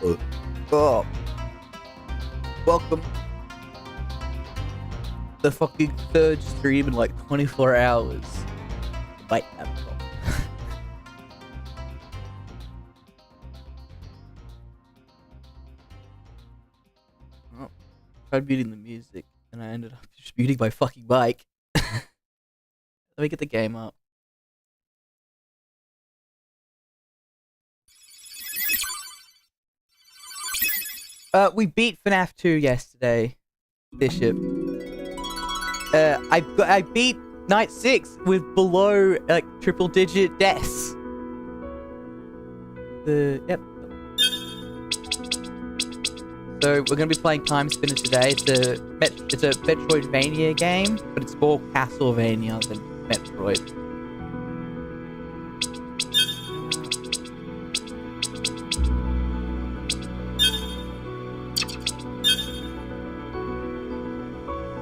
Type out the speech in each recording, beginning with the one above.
Oh, welcome. The fucking third stream in like 24 hours. Wait, I'm wrong. Oh, tried muting the music and I ended up just muting my fucking mic. Let me get the game up. We beat FNAF 2 yesterday, Bishop. I beat Night 6 with below, like, triple-digit deaths. Yep. So, we're gonna be playing Timespinner today. It's a Metroidvania game, but it's more Castlevania than Metroid.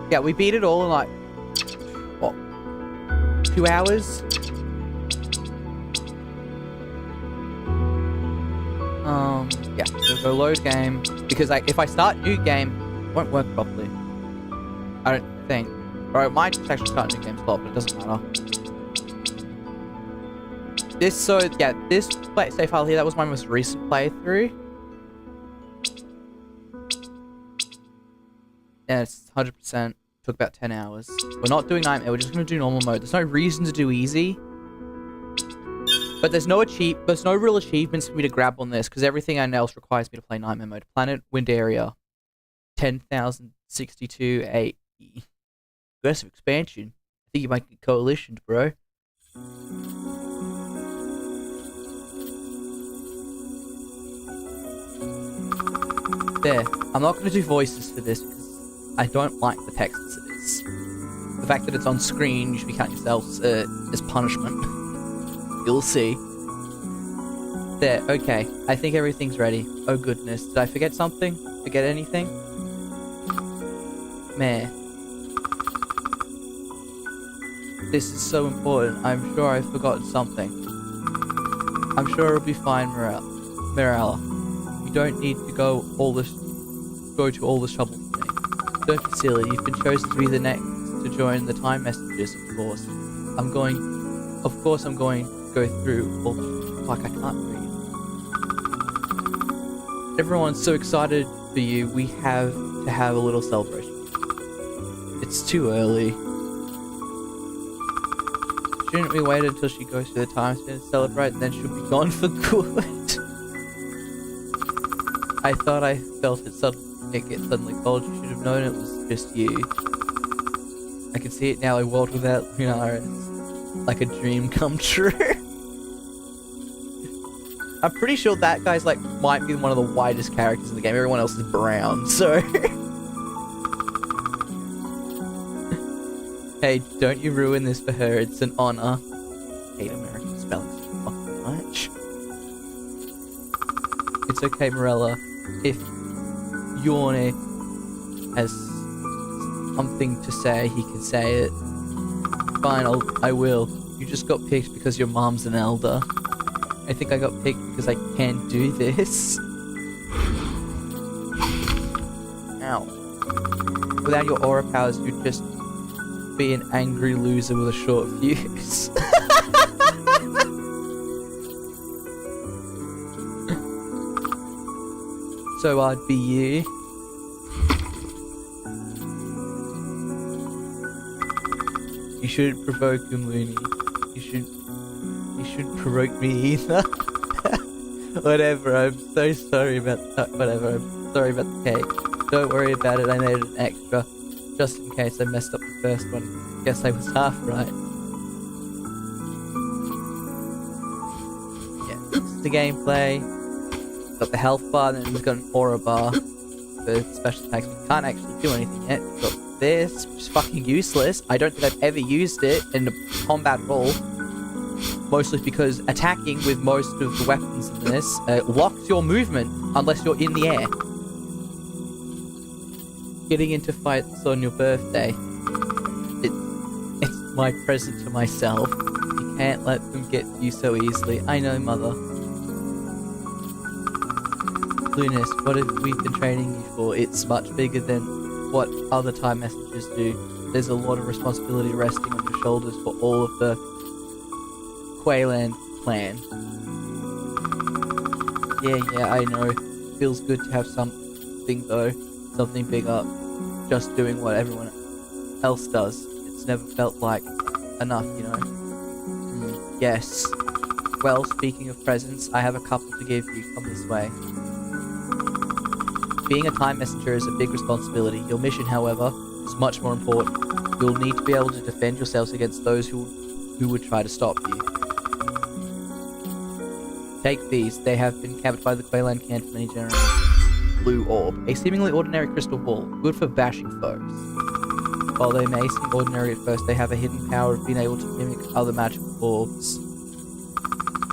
Yeah, we beat it all in like, what, 2 hours? Yeah, so go load game, because like, if I start new game, it won't work properly. I don't think. Or I might just actually start new game slot, but it doesn't matter. This save file here, that was my most recent playthrough. Yeah, it's 100%. Took about 10 hours. We're not doing nightmare, we're just gonna do normal mode. There's no reason to do easy. But there's no real achievements for me to grab on this, because everything else requires me to play nightmare mode. Planet, wind area. 10,062 AE. Aggressive expansion. I think you might get coalitioned, bro. There. I'm not gonna do voices for this, because I don't like the text as it is. The fact that it's on screen, you should be counting yourselves as punishment. You'll see. There, okay. I think everything's ready. Oh goodness. Did I forget something? Forget anything? Meh. This is so important. I'm sure I've forgotten something. I'm sure it'll be fine, Mirella. You don't need to go to all this trouble for me. Don't be silly, you've been chosen to be the next to join the time messengers, of course. I'm going to go through all like I can't read. Everyone's so excited for you, we have to have a little celebration. It's too early. Shouldn't we wait until she goes to the time spin to celebrate and then she'll be gone for good? I thought I felt it suddenly cold. You should have known it was just you. I can see it now. I walked without Lunara. It's like a dream come true. I'm pretty sure that guy's like might be one of the whitest characters in the game. Everyone else is brown, so. Hey, don't you ruin this for her. It's an honor. I hate American spelling so fucking much. It's okay, Morella. If Yorne has something to say, he can say it. Fine, I will. You just got picked because your mom's an elder. I think I got picked because I can do this. Ow. Without your aura powers, you'd just be an angry loser with a short fuse. So I'd be you. You shouldn't provoke him, Looney. You shouldn't provoke me either. Whatever, I'm so sorry about that. Whatever, I'm sorry about the cake. Don't worry about it, I made an extra. Just in case I messed up the first one. Guess I was half right. Yeah, this is the gameplay. Got the health bar, and then we've got an aura bar. The special attacks, we can't actually do anything yet. We've got this, which is fucking useless. I don't think I've ever used it in combat at all. Mostly because attacking with most of the weapons in this locks your movement unless you're in the air. Getting into fights on your birthday. It's my present to myself. You can't let them get to you so easily. I know, mother. Lunas, what have we been training you for? It's much bigger than what other time messengers do. There's a lot of responsibility resting on your shoulders for all of the Quayland clan. Yeah, I know. Feels good to have something though. Something bigger. Just doing what everyone else does. It's never felt like enough, you know? Yes. Well, speaking of presents, I have a couple to give you. Come this way. Being a time messenger is a big responsibility. Your mission, however, is much more important. You'll need to be able to defend yourselves against those who would try to stop you. Take these. They have been kept by the Quayland clan for many generations. Blue orb. A seemingly ordinary crystal ball. Good for bashing foes. While they may seem ordinary at first, they have a hidden power of being able to mimic other magical orbs.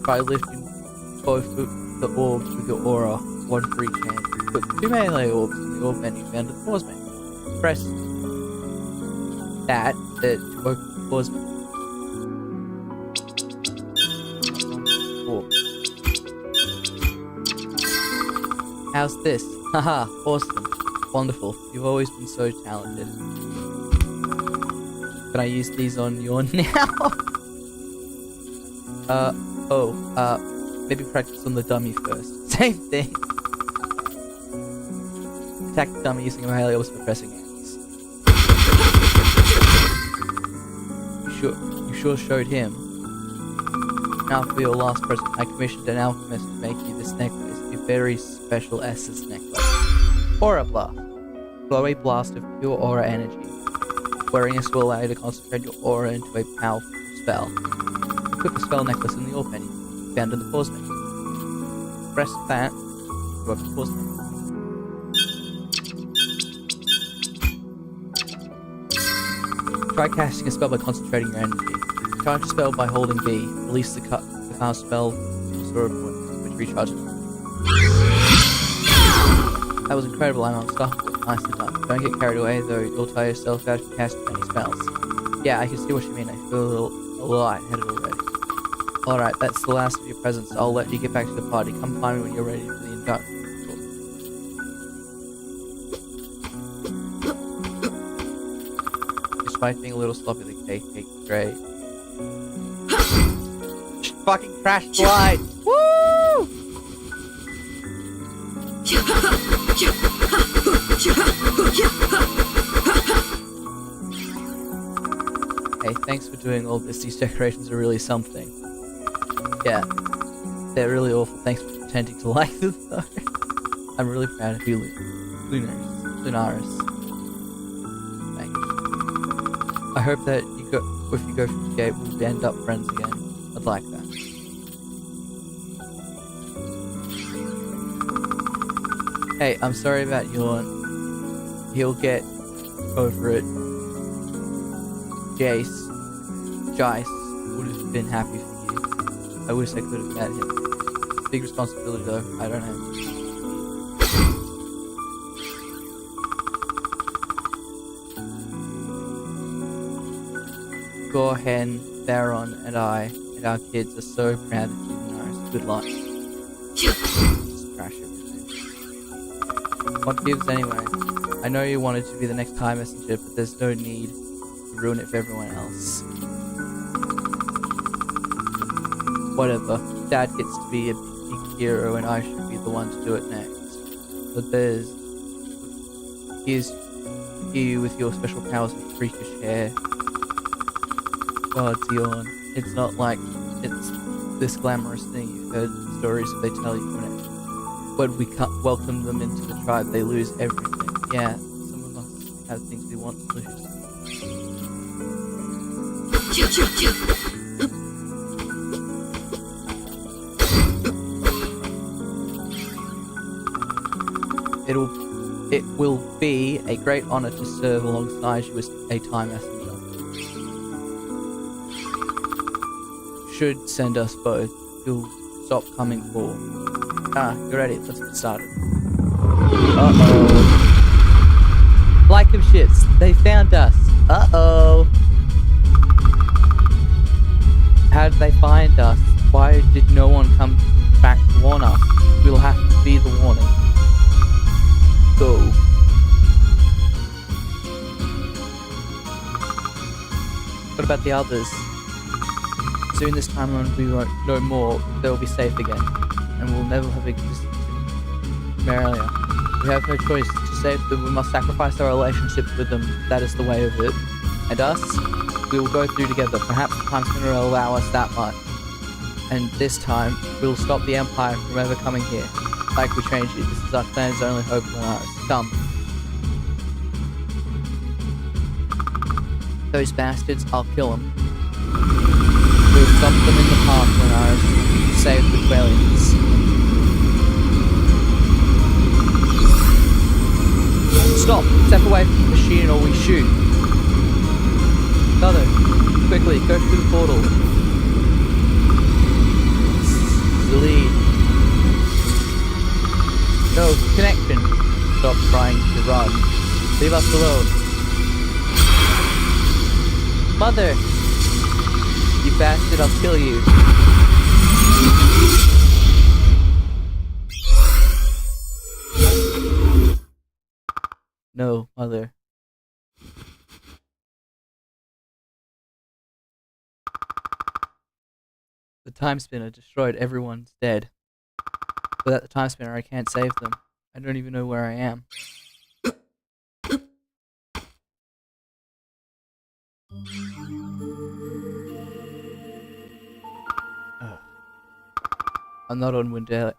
Try lifting both the orbs with your aura, one for each hand. Put 2 melee orbs in the orb menu found at the pause menu. Press that to open the pause menu. Orb. How's this? Haha, awesome. Wonderful. You've always been so talented. Can I use these on you now? Maybe practice on the dummy first. Same thing. Attack the dummy using a melee orbs for pressing X. You sure showed him. Now for your last present, I commissioned an alchemist to make you this necklace, a very special essence necklace. Aura Blast. Blow a blast of pure aura energy. Wearing this will allow you to concentrate your aura into a powerful spell. Equip the spell necklace in the orb menu, found in the pause menu. Press that to open the pause menu. Try casting a spell by concentrating your energy. Charge a spell by holding B. Release the cast spell to restore a point, which recharges. That was incredible, I'm unstoppable. Nicely done. Don't get carried away though, you'll tire yourself out if you cast many spells. Yeah, I can see what you mean, I feel a little lightheaded already. Alright, that's the last of your presents. I'll let you get back to the party. Come find me when you're ready for the induction. Despite being a little sloppy, the cake is great. Fucking crash slide! Woo! Hey, thanks for doing all this. These decorations are really something. Yeah, they're really awful. Thanks for pretending to like them, though. I'm really proud of you, Lunaris. Thanks. I hope that if you go through the gate, we'll end up friends again. I'd like that. Hey, I'm sorry about Yawn. He'll get over it. Jace would have been happy for you. I wish I could have met him. Big responsibility though, I don't know. Gorhen, Theron, and I, and our kids are so proud of you, Naris. Good luck. Just crash everything. What gives anyway? I know you wanted to be the next time messenger, but there's no need to ruin it for everyone else. Whatever. Dad gets to be a big hero and I should be the one to do it next. But here's you with your special powers and freakish hair. God, Dion. It's not like it's this glamorous thing you've heard stories that they tell you when we welcome them into the tribe, they lose everything. Yeah, some of us have things we want to lose. It will be a great honor to serve alongside you as a time messenger. Should send us both. You'll stop coming for. You're ready. Let's get started. Uh-oh. Like them shits. They found us. Uh-oh. How did they find us? Why did no one come back to warn us? We'll have to be the warning. the others. Soon this time when we won't know more, they will be safe again, and we'll never have existed in Meralia. We have no choice. To save them, we must sacrifice our relationships with them. That is the way of it. And us, we will go through together. Perhaps the Timespinner will allow us that much. And this time, we will stop the Empire from ever coming here. Like we trained you, this is our planet's only hope and ours. Come. Those bastards, I'll kill them. We'll stop them in the path when ours save the Quellians. Stop! Step away from the machine or we shoot. Mother, quickly, go through the portal. Lead. No, connection. Stop trying to run. Leave us alone. Mother! You bastard, I'll kill you. No, Mother. The Timespinner destroyed everyone's dead. Without the Timespinner, I can't save them. I don't even know where I am. I'm not on Windaria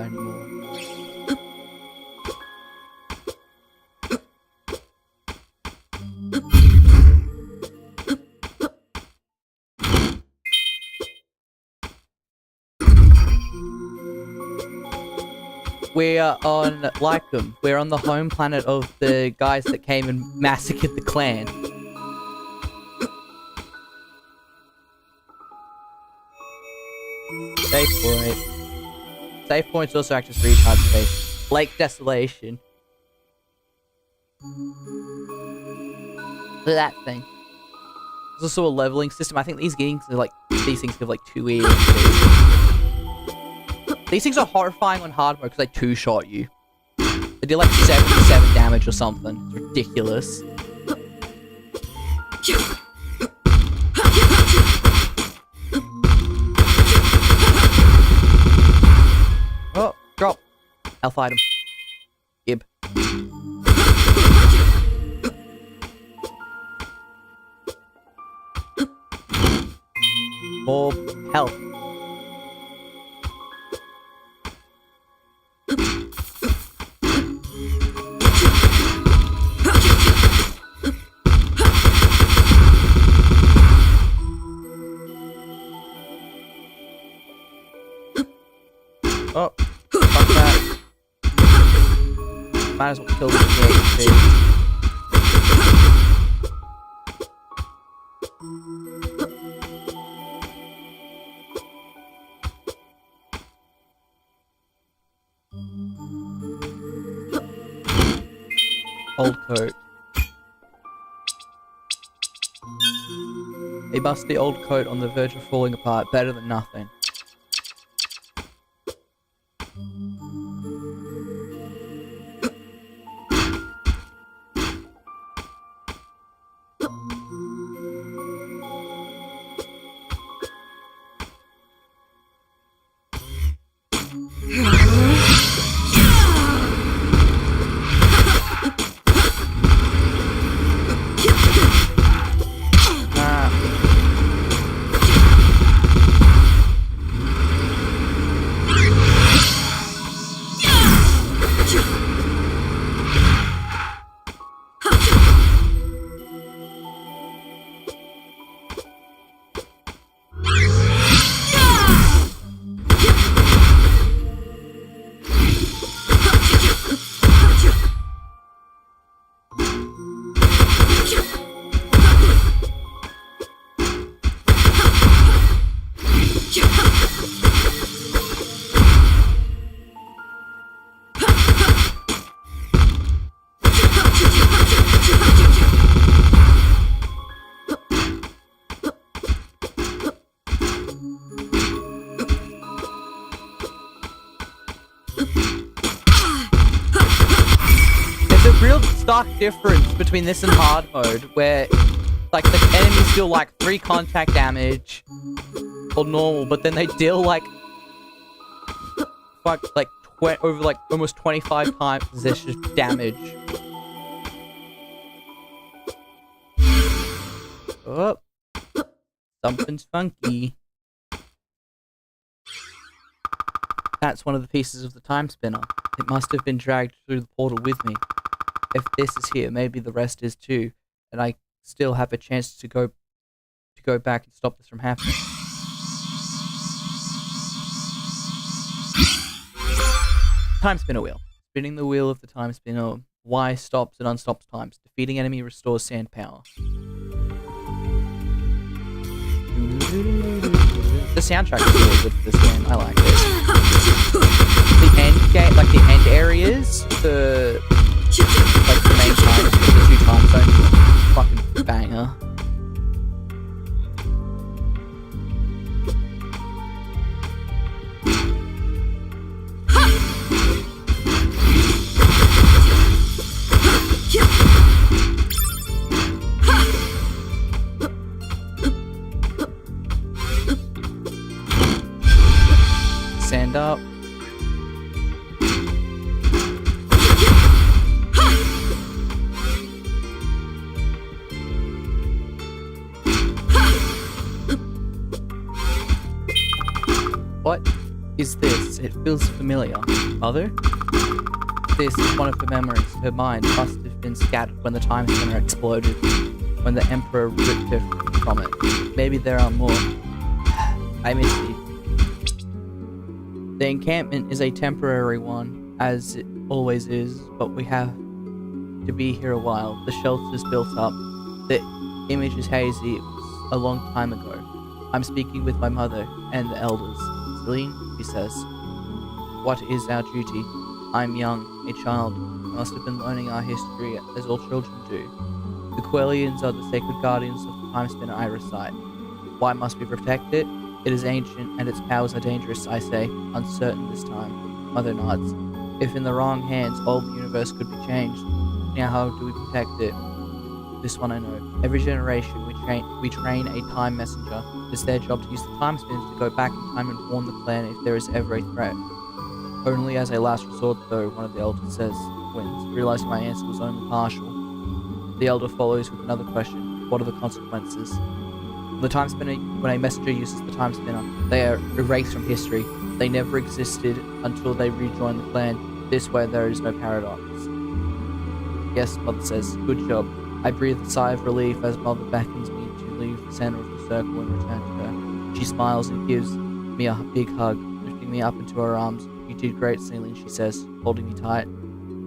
anymore. We are on Lycum. We're on the home planet of the guys that came and massacred the clan. Save point. Save points also act as recharge space. Lake Desolation. Look at that thing. There's also a leveling system. I think these things give like 2 ears. These things are horrifying on hard mode because they two-shot you. They do like 77 damage or something. It's ridiculous. Oh, drop. Health item. Gib. More health. Oh, fuck that. Might as well kill this thing. Old coat. A musty old coat on the verge of falling apart. Better than nothing. Stark difference between this and hard mode, where like the enemies deal like 3 contact damage or normal, but then they deal like over like almost 25 times this just damage. Oh, something's funky. That's one of the pieces of the time spinner. It must have been dragged through the portal with me. If this is here, maybe the rest is too, and I still have a chance to go back and stop this from happening. Time spinner wheel. Spinning the wheel of the time spinner. Y stops and unstops times. Defeating enemy restores sand power. The soundtrack is really good for this game. I like it. The end game, like the end areas, the main times, the 2 time zones, fucking banger. Stand up. What is this? It feels familiar. Mother? This is one of her memories. Her mind must have been scattered when the time spinner exploded, when the Emperor ripped her from it. Maybe there are more. I miss you. The encampment is a temporary one, as it always is, but we have to be here a while. The shelter's built up. The image is hazy. It was a long time ago. I'm speaking with my mother and the elders. Celine, he says, what is our duty? I'm young, a child. I must have been learning our history as all children do. The Quellians are the sacred guardians of the time spinner I recite. Why must we protect it? It is ancient, and its powers are dangerous, I say. Uncertain this time. Mother nods. If in the wrong hands, all the universe could be changed. Now how do we protect it? This one I know. Every generation we train a time messenger. It's their job to use the time spinners to go back in time and warn the clan if there is ever a threat. Only as a last resort, though, one of the elders says, wins, realizing my answer was only partial. The elder follows with another question. What are the consequences? The time spinner, when a messenger uses the time spinner, they are erased from history. They never existed until they rejoin the clan. This way there is no paradox. Yes, Mother says, good job. I breathe a sigh of relief as Mother beckons me to leave the center of the circle and return to her. She smiles and gives me a big hug, lifting me up into her arms. You did great, Celine, she says, holding me tight.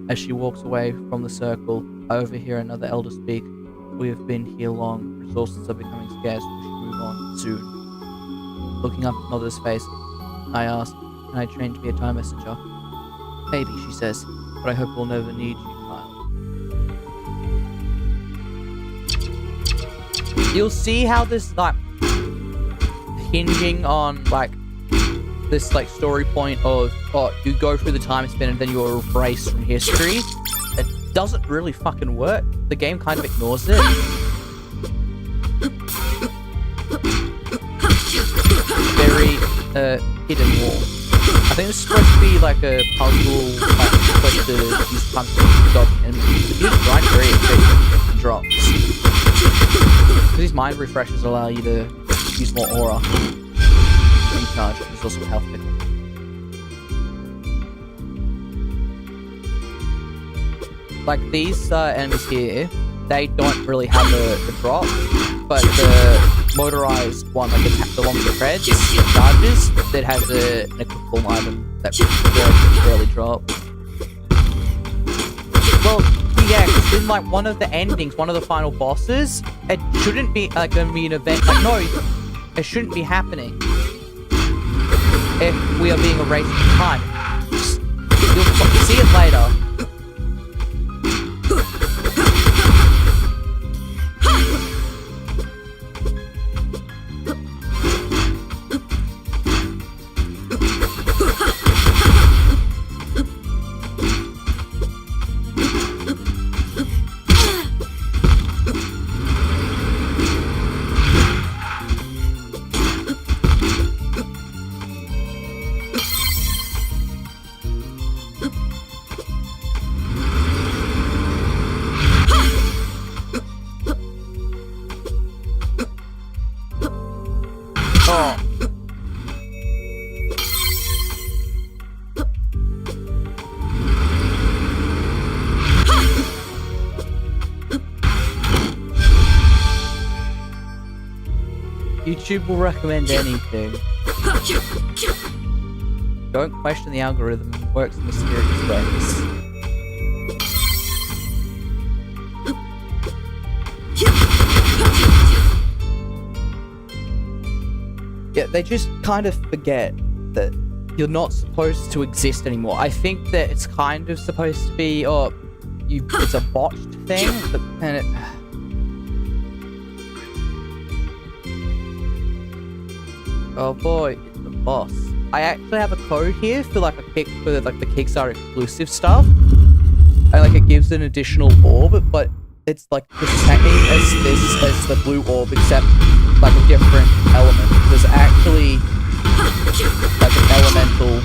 As she walks away from the circle, I overhear another elder speak. We have been here long. Resources are becoming scarce. We should move on soon. Looking up at Mother's face, I ask, can I train to be a time messenger? Maybe, she says, but I hope we'll never need you, child. You'll see how this, like, hinging on, like, this, like, story point of, oh, you go through the time spin and then you're erased from history. It doesn't really fucking work. The game kind of ignores it. Very, hidden wall. I think this is supposed to be like a puzzle, like, supposed to use time spin to dodge enemies. But you just grind very efficient drops. Because these mind refreshers allow you to use more aura. Recharge. There's also a health pickle. Like these enemies here, they don't really have a drop, but the motorized one, like the one with the threads, the charges, that has an equipable item that barely drop. Well, yeah, because in like one of the endings, one of the final bosses, it shouldn't be like going to be an event. Like, no, it shouldn't be happening. If we are being erased in time. You'll see it later. YouTube will recommend anything. Don't question the algorithm, it works in mysterious ways. Yeah, they just kind of forget that you're not supposed to exist anymore. I think that it's kind of supposed to be, it's a botched thing, but then it... Oh boy, it's the boss. I actually have a code here for like the Kickstarter exclusive stuff. And like it gives an additional orb, but it's like the same as the blue orb, except like a different element. There's actually like an elemental.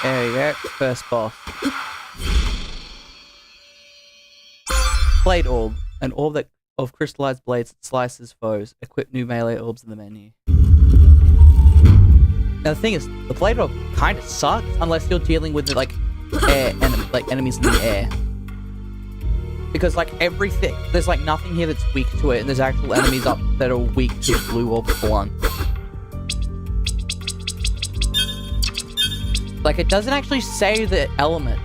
There you go, first boss. Blade orb, an orb that of crystallized blades that slices foes. Equip new melee orbs in the menu. Now the thing is, the blade orb kind of sucks unless you're dealing with like enemies in the air. Because like everything, there's like nothing here that's weak to it, and there's actual enemies up that are weak to blue orb blunt. Like, it doesn't actually say the element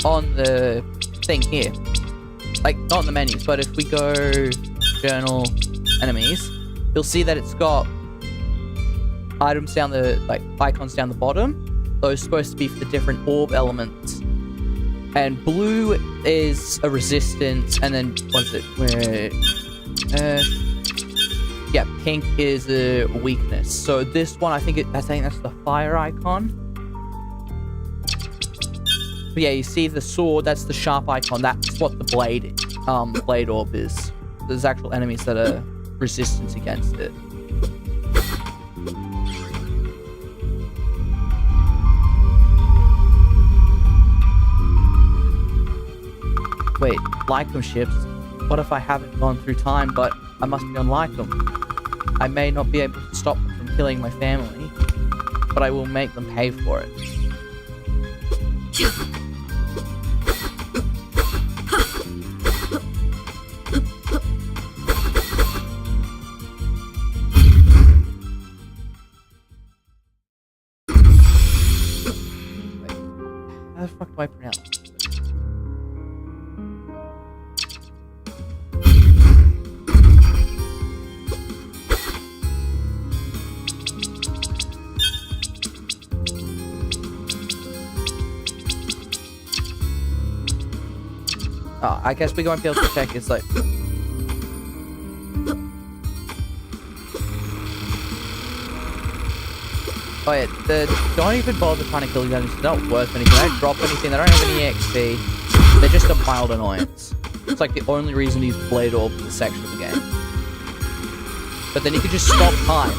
on the thing here. Like, not in the menus, but if we go journal enemies, you'll see that it's got items down the, like, icons down the bottom. Those are supposed to be for the different orb elements. And blue is a resistance, and then, what is it? Yeah, pink is a weakness. So this one, I think that's the fire icon. But yeah, you see the sword, that's the sharp icon, that's what the blade orb is. There's actual enemies that are resistant against it. Wait, Lycum ships? What if I haven't gone through time, but I must be on Lycum? I may not be able to stop them from killing my family, but I will make them pay for it. How the fuck do I pronounce it? Oh, I guess we won't be able to check. It's like... Oh yeah, don't even bother trying to kill these enemies. They're not worth anything. They don't drop anything. They don't have any XP. They're just a mild annoyance. It's like the only reason to use Blade Orb in this section of the game. But then you could just stop time.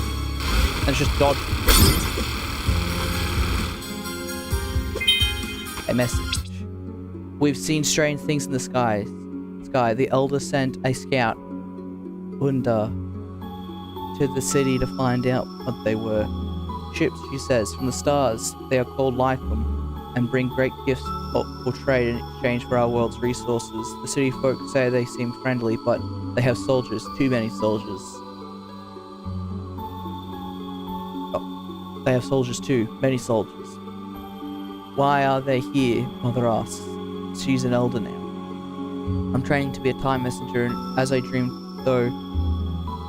And just dodge. A message. We've seen strange things in the sky. The Elder sent a scout, Unda, to the city to find out what they were. Ships, she says, from the stars. They are called Lycum, and bring great gifts for trade in exchange for our world's resources. The city folk say they seem friendly, but they have soldiers, too many soldiers. They have soldiers too, many soldiers. Why are they here? Mother asks. She's an elder now. I'm training to be a time messenger, and as I dreamed, though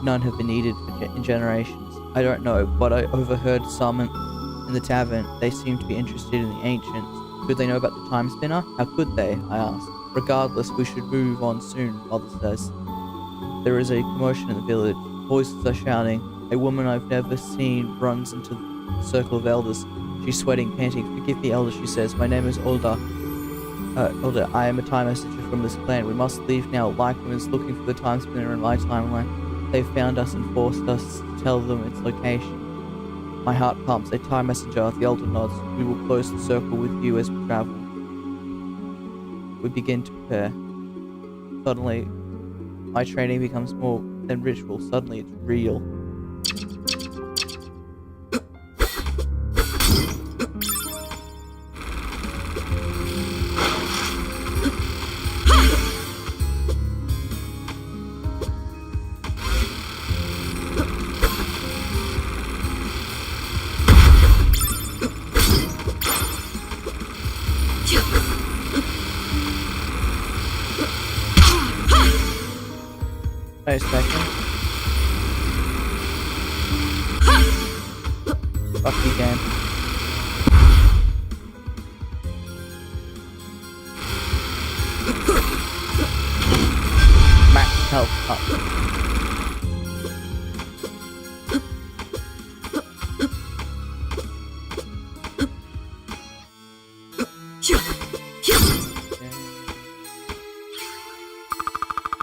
none have been needed in generations. I don't know, but I overheard some in the tavern. They seem to be interested in the ancients. Could they know about the Timespinner? How could they? I asked. Regardless, we should move on soon, Mother says. There is a commotion in the village. Voices are shouting. A woman I've never seen runs into the circle of elders. She's sweating, panting. Forgive me, elder, she says. My name is Olda. Elder, I am a time messenger from this clan. We must leave now. Lycan is looking for the Timespinner in my timeline. They've found us and forced us to tell them its location. My heart pumps. A time messenger, the elder nods. We will close the circle with you as we travel. We begin to prepare. Suddenly, my training becomes more than ritual. Suddenly, it's real. Wait a second. Fuck you, game. Max health up.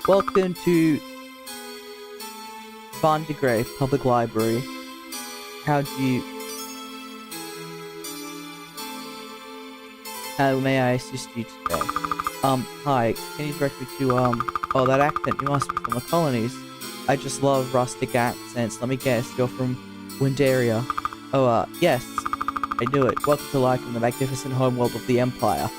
Welcome to Van de Grey Public Library. How may I assist you today? Hi, can you direct me to, oh, that accent, you must be from the colonies. I just love rustic accents. Let me guess, you're from Windaria. Oh, yes, I knew it. Welcome to Lycan, the magnificent homeworld of the Empire.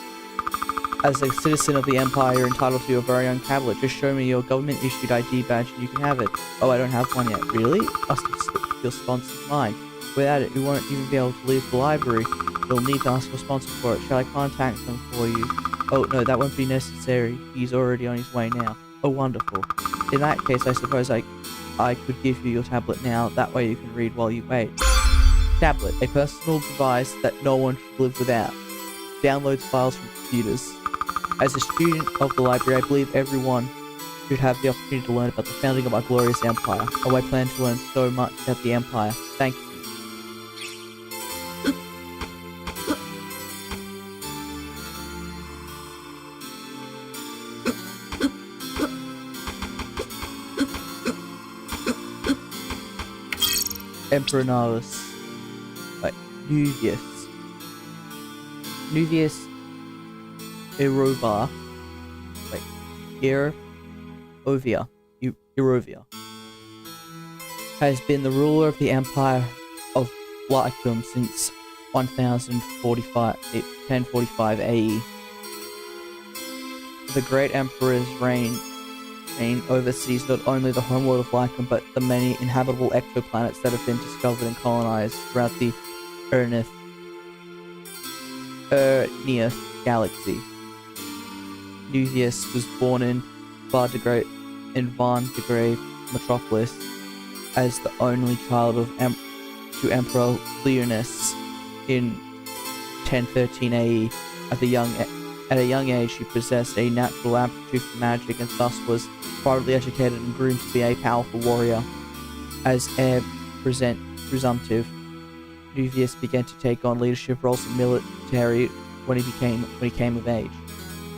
As a citizen of the Empire, you're entitled to your very own tablet. Just show me your government-issued ID badge and you can have it. Oh, I don't have one yet. Really? Must have slipped your sponsor's mind. Without it, you won't even be able to leave the library. You'll need to ask for a sponsor for it. Shall I contact them for you? Oh, no, that won't be necessary. He's already on his way now. Oh, wonderful. In that case, I suppose I could give you your tablet now. That way you can read while you wait. Tablet, a personal device that no one should live without. Downloads files from computers. As a student of the library, I believe everyone should have the opportunity to learn about the founding of our glorious empire. Oh, I plan to learn so much about the empire. Thank you. Emperor Nihilus. Wait, Nuvius. Nuvius Erovia. Wait, Erovia has been the ruler of the Empire of Lycum since 1045 AE. The great Emperor's reign oversees not only the homeworld of Lycum, but the many inhabitable exoplanets that have been discovered and colonized throughout the Erneath galaxy. Nuvius was born in Van de Grey metropolis as the only child of Emperor Leonis in 1013 AE. At a young age, he possessed a natural aptitude for magic and thus was privately educated and groomed to be a powerful warrior. As heir presumptive, Nuvius began to take on leadership roles in military when he came of age.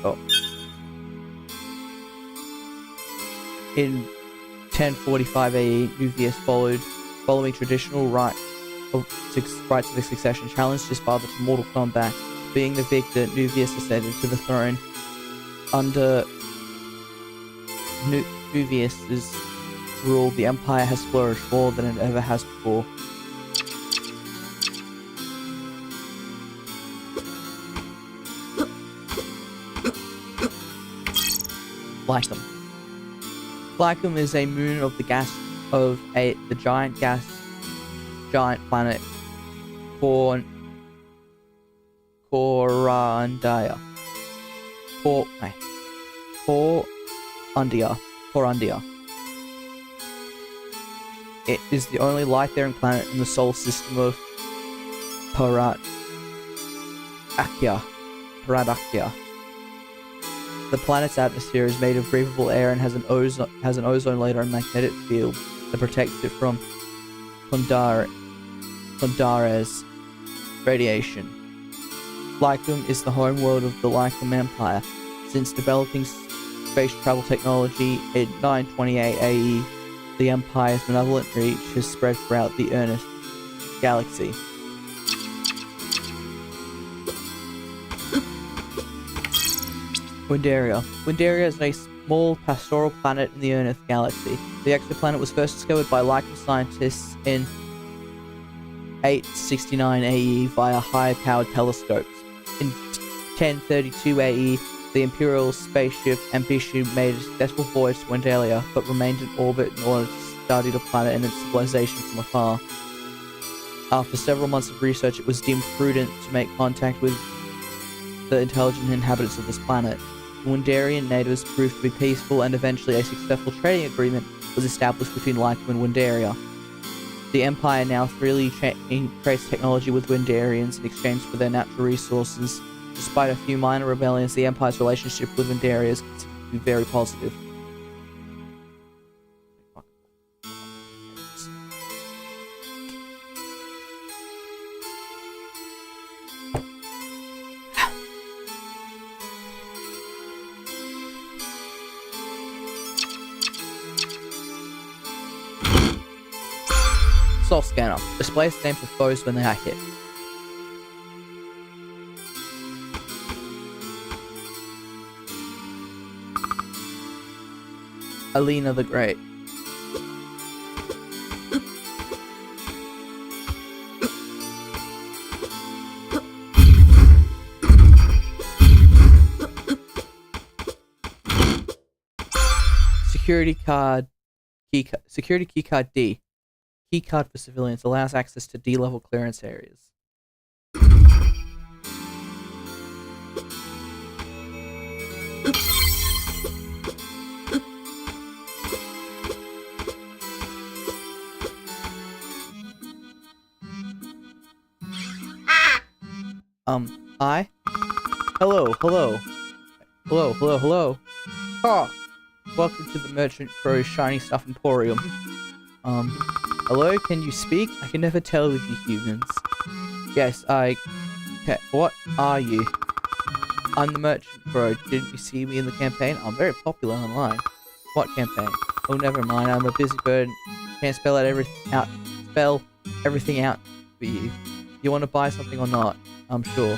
Oh. In 1045 AE, Nuvius following traditional rights of the succession, challenged his father to mortal combat. Being the victor, Nuvius ascended to the throne. Under Nuvius's rule, the empire has flourished more than it ever has before. Lycum. Lycum is a moon of the giant planet Corandia. Corandia. It is the only light-bearing planet in the solar system of Paradakya. The planet's atmosphere is made of breathable air and has an ozone layer and magnetic field that protects it from Kondare's radiation. Lycum is the home world of the Lycum Empire. Since developing space travel technology in 928 AE, the Empire's benevolent reach has spread throughout the Ernest galaxy. Windaria. Windaria is a small pastoral planet in the Ernest galaxy. The exoplanet was first discovered by Lycum scientists in 869 AE via high-powered telescopes. In 1032 AE, the Imperial spaceship Ambition made a successful voyage to Windaria, but remained in orbit in order to study the planet and its civilization from afar. After several months of research, it was deemed prudent to make contact with the intelligent inhabitants of this planet. The Windarian natives proved to be peaceful, and eventually a successful trading agreement was established between Lycum and Windaria. The Empire now freely trades technology with Windarians in exchange for their natural resources. Despite a few minor rebellions, the Empire's relationship with Windaria is considered to be very positive. Soul Scanner. Displays names of foes when they are hit. Alina the Great. Security keycard D. Keycard for civilians allows access to D-level clearance areas. Hi? Hello. Ah! Welcome to the Merchant Crow's Shiny Stuff Emporium. Hello, can you speak? I can never tell with you humans. Yes, what are you? I'm the Merchant Crow. Didn't you see me in the campaign? I'm very popular online. What campaign? Oh, never mind. I'm a busy bird. Can't spell everything out for you. You want to buy something or not? I'm sure.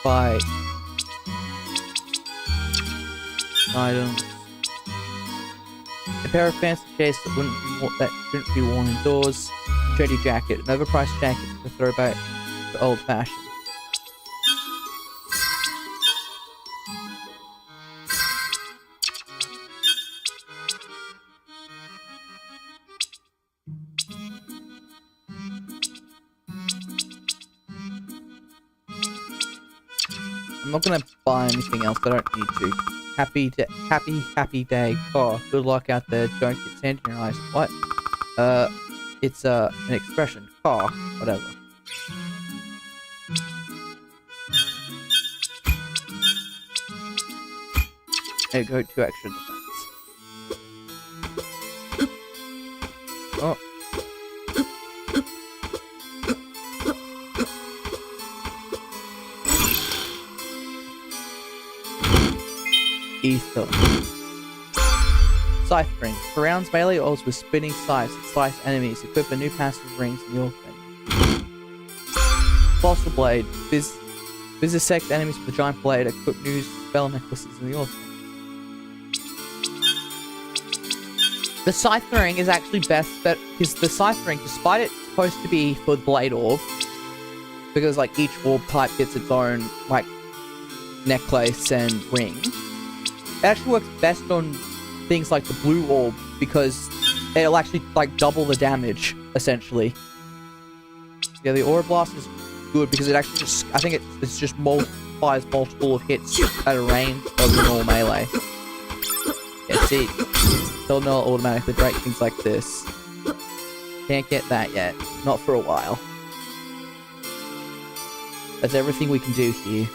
Buy items. A pair of fancy shades that shouldn't be worn indoors. Trendy jacket. An overpriced jacket to throw back to old fashioned. I'm not gonna buy anything else. I don't need to. Happy day. Oh, good luck out there. Don't get sand in your eyes. What? It's an expression. Oh, whatever. There you go, 2 extra defense. Oh. Ether. Scythe ring. Surrounds melee orbs with spinning scythes that slice enemies. Equip a new passive rings in your thing. Fossil blade. Vivisect enemies with a giant blade. Equip new spell necklaces in your thing. The scythe ring is actually best because the scythe ring, despite it's supposed to be for the blade orb, because like each orb type gets its own like necklace and ring. It actually works best on things like the blue orb because it'll actually like double the damage, essentially. Yeah, the Aura Blast is good because it actually just, I think it's just multiplies multiple of hits at a range of the normal melee. Yeah, see, they'll know automatically break things like this. Can't get that yet, not for a while. That's everything we can do here.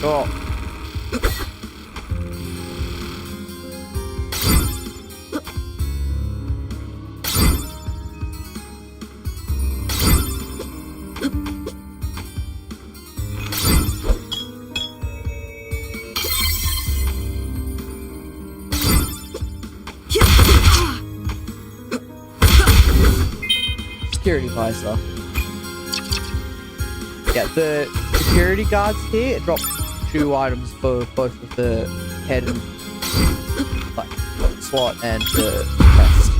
Oh. Security visor. Yeah, the security guards here drop 2 items for both of the head and like slot and the vest.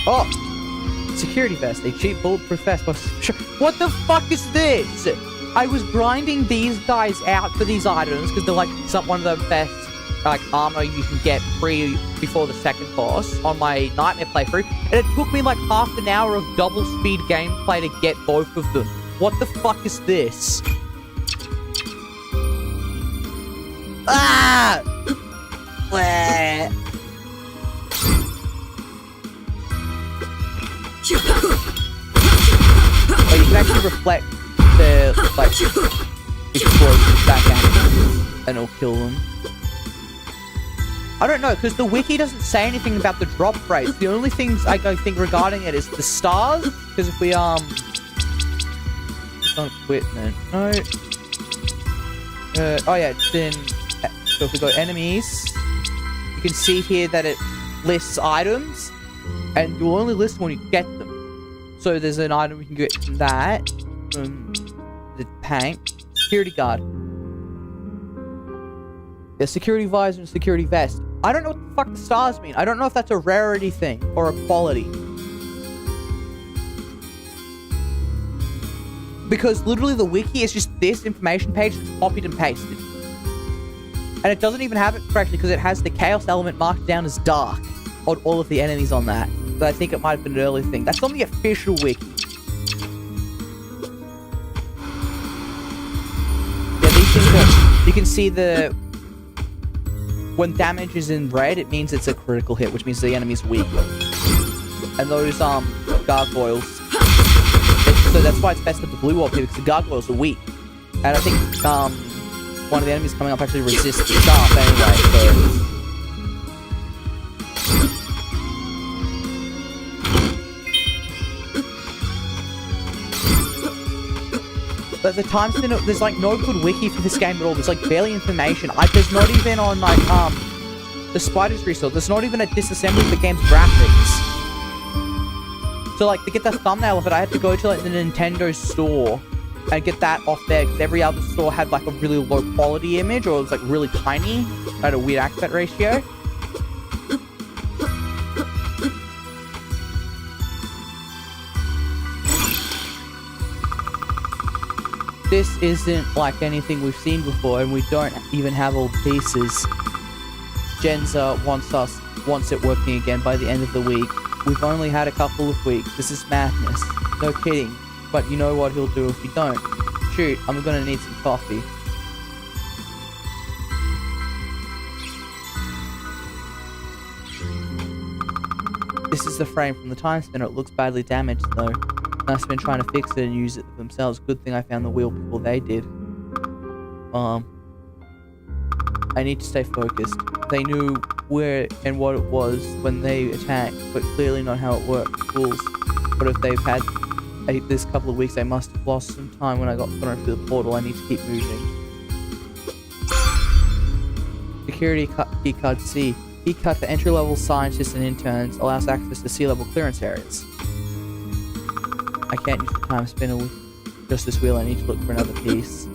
Oh! Security vest, a cheap bulletproof vest. What the fuck is this? I was grinding these guys out for these items because they're like one of the best like armor you can get free before the second boss on my Nightmare playthrough, and it took me like half an hour of double speed gameplay to get both of them. What the fuck is this? Ah! Where? Oh, you can actually reflect the like explosions back at them, and it'll kill them. I don't know, because the wiki doesn't say anything about the drop rates. The only things I think regarding it is the stars, because if we don't equipment, no. Oh yeah, then so if we go enemies, you can see here that it lists items, and you'll only list when you get them. So there's an item we can get from that, from the tank, security guard, the security visor and security vest. I don't know what the fuck the stars mean. I don't know if that's a rarity thing or a quality. Because literally the wiki is just this information page that's copied and pasted. And it doesn't even have it correctly because it has the chaos element marked down as dark on all of the enemies on that. But I think it might have been an early thing. That's on the official wiki. Yeah, these things are, you can see the... When damage is in red, it means it's a critical hit, which means the enemy's weak. And those, gargoyles... So that's why it's best to have the blue orb here, because the gargoyles are weak. And I think, one of the enemies coming up actually resists the sharp anyway, so... But the Timespinner, there's like no good wiki for this game at all. There's like barely information. There's not even on like, the Spider's Resource, there's not even a disassembly of the game's graphics. So like, to get the thumbnail of it, I had to go to like the Nintendo store and get that off there, because every other store had like a really low quality image, or it was like really tiny, had a weird aspect ratio. This isn't like anything we've seen before, and we don't even have all the pieces. Genza wants it working again by the end of the week. We've only had a couple of weeks. This is madness. No kidding. But you know what he'll do if we don't. Shoot, I'm gonna need some coffee. This is the frame from the Timespinner. It looks badly damaged though. I've been trying to fix it and use it themselves. Good thing I found the wheel before they did. I need to stay focused. They knew where and what it was when they attacked, but clearly not how it worked. Fools. But if they've had this couple of weeks, they must have lost some time when I got thrown through the portal. I need to keep moving. Security keycard C. Keycard for entry-level scientists and interns allows access to sea-level clearance areas. I can't use the Timespinner with just this wheel. I need to look for another piece.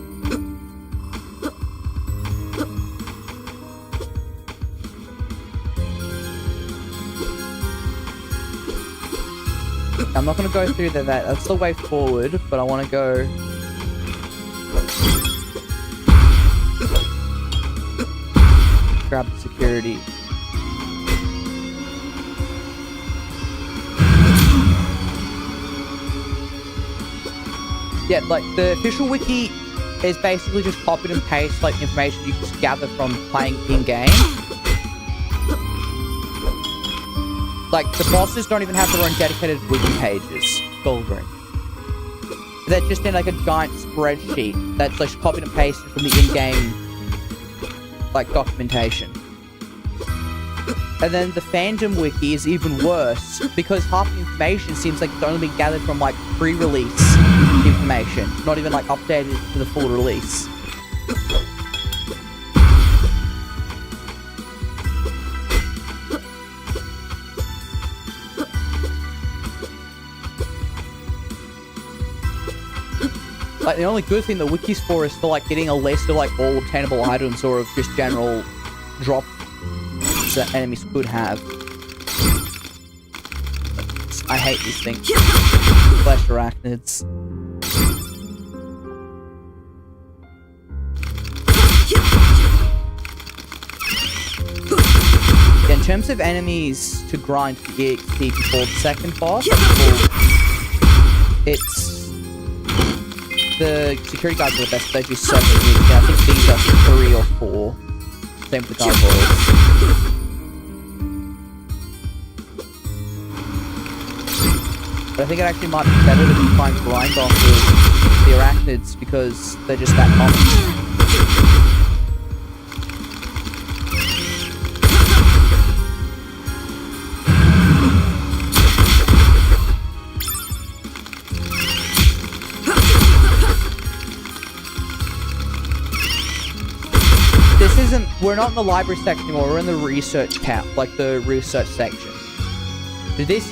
I'm not gonna go through that's the way forward, but I wanna go... grab the security. Yeah, like, the official wiki is basically just copied and paste, like, information you just gather from playing in-game. Like, the bosses don't even have their own dedicated wiki pages. Goldring. They're just in, like, a giant spreadsheet that's, like, copied and pasted from the in-game, like, documentation. And then the fandom wiki is even worse, because half the information seems like it's only been gathered from, like, pre-release information, not even, like, updated to the full release. Like, the only good thing the wiki's for is for, like, getting a list of, like, all obtainable items or of just general drops that enemies could have. I hate these things. Flesh arachnids. In terms of enemies to grind for EXP before the second boss, it's... the security guards are the best, they do 7 EXP. I think these are 3 or 4. Same with the gargoyles. But I think it actually might be better to try and grind off the arachnids because they're just that common. We're not in the library section anymore, we're in the research camp, like the research section. This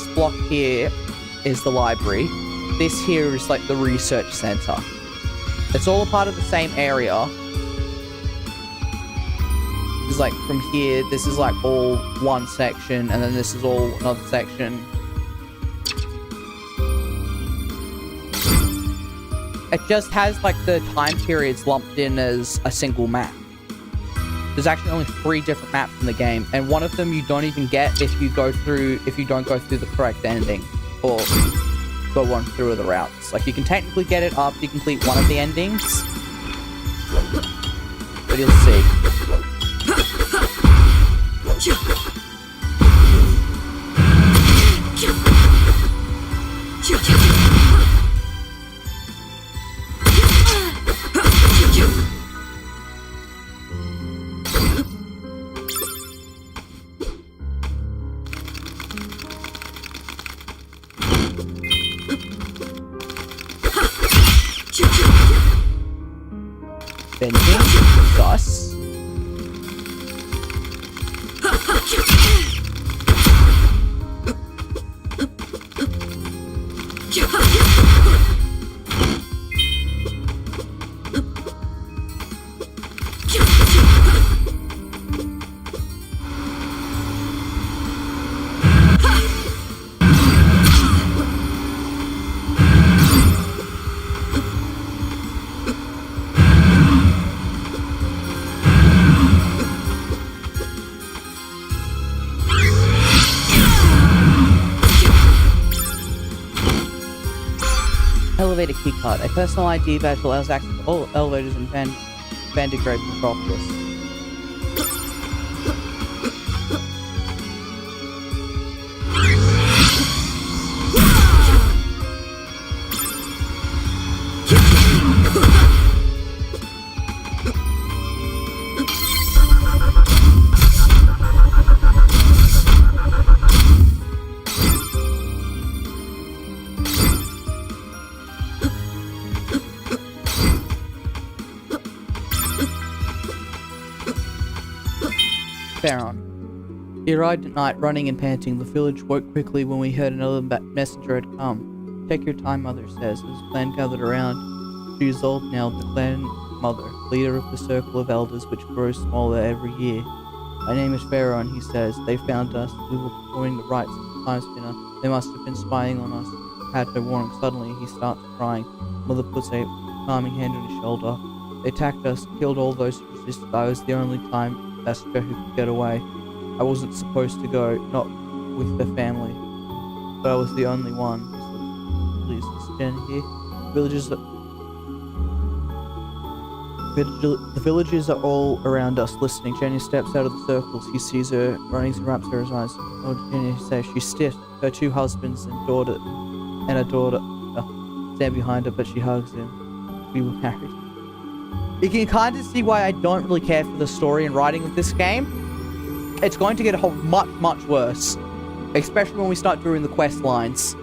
block here is the library. This here is like the research center. It's all a part of the same area. It's like from here, this is like all one section, and then this is all another section. It just has like the time periods lumped in as a single map. There's actually only 3 different maps in the game, and one of them you don't even get if you don't go through the correct ending, or go one through the routes. Like, you can technically get it after you complete one of the endings, but you'll see. Sus. Elevator keycard. A personal ID badge allows access to all elevators in Vandegrade Metropolis. Baron. He arrived at night, running and panting. The village woke quickly when we heard another messenger had come. Take your time, Mother says, as the clan gathered around. She is old now, the clan mother, leader of the circle of elders which grows smaller every year. My name is Pharaoh, he says. They found us. We were performing the rites of Timespinner. They must have been spying on us. Had no warning. Suddenly, he starts crying. Mother puts a calming hand on his shoulder. They attacked us, killed all those who resisted. I was the only time passenger who could get away. I wasn't supposed to go, not with the family, but I was the only one. So, please, is Jen here? The villagers are all around us, listening. Jenny steps out of the circles. He sees her running and wraps her eyes. Oh, Jenny says she's stiff. Her two husbands and a daughter stand behind her, but she hugs him. We were married. You can kind of see why I don't really care for the story and writing of this game. It's going to get much worse, especially when we start doing the quest lines.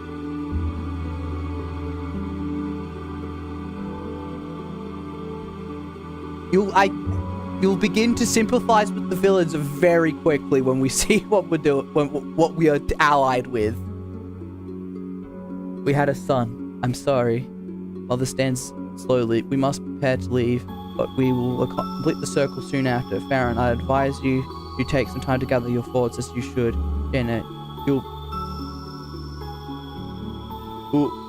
You'll begin to sympathize with the villains very quickly when we see what we're doing, what we are allied with. We had a son. I'm sorry. Mother stands slowly. We must prepare to leave, but we will complete the circle soon after. Farron, I advise you take some time to gather your thoughts as you should. Janet, you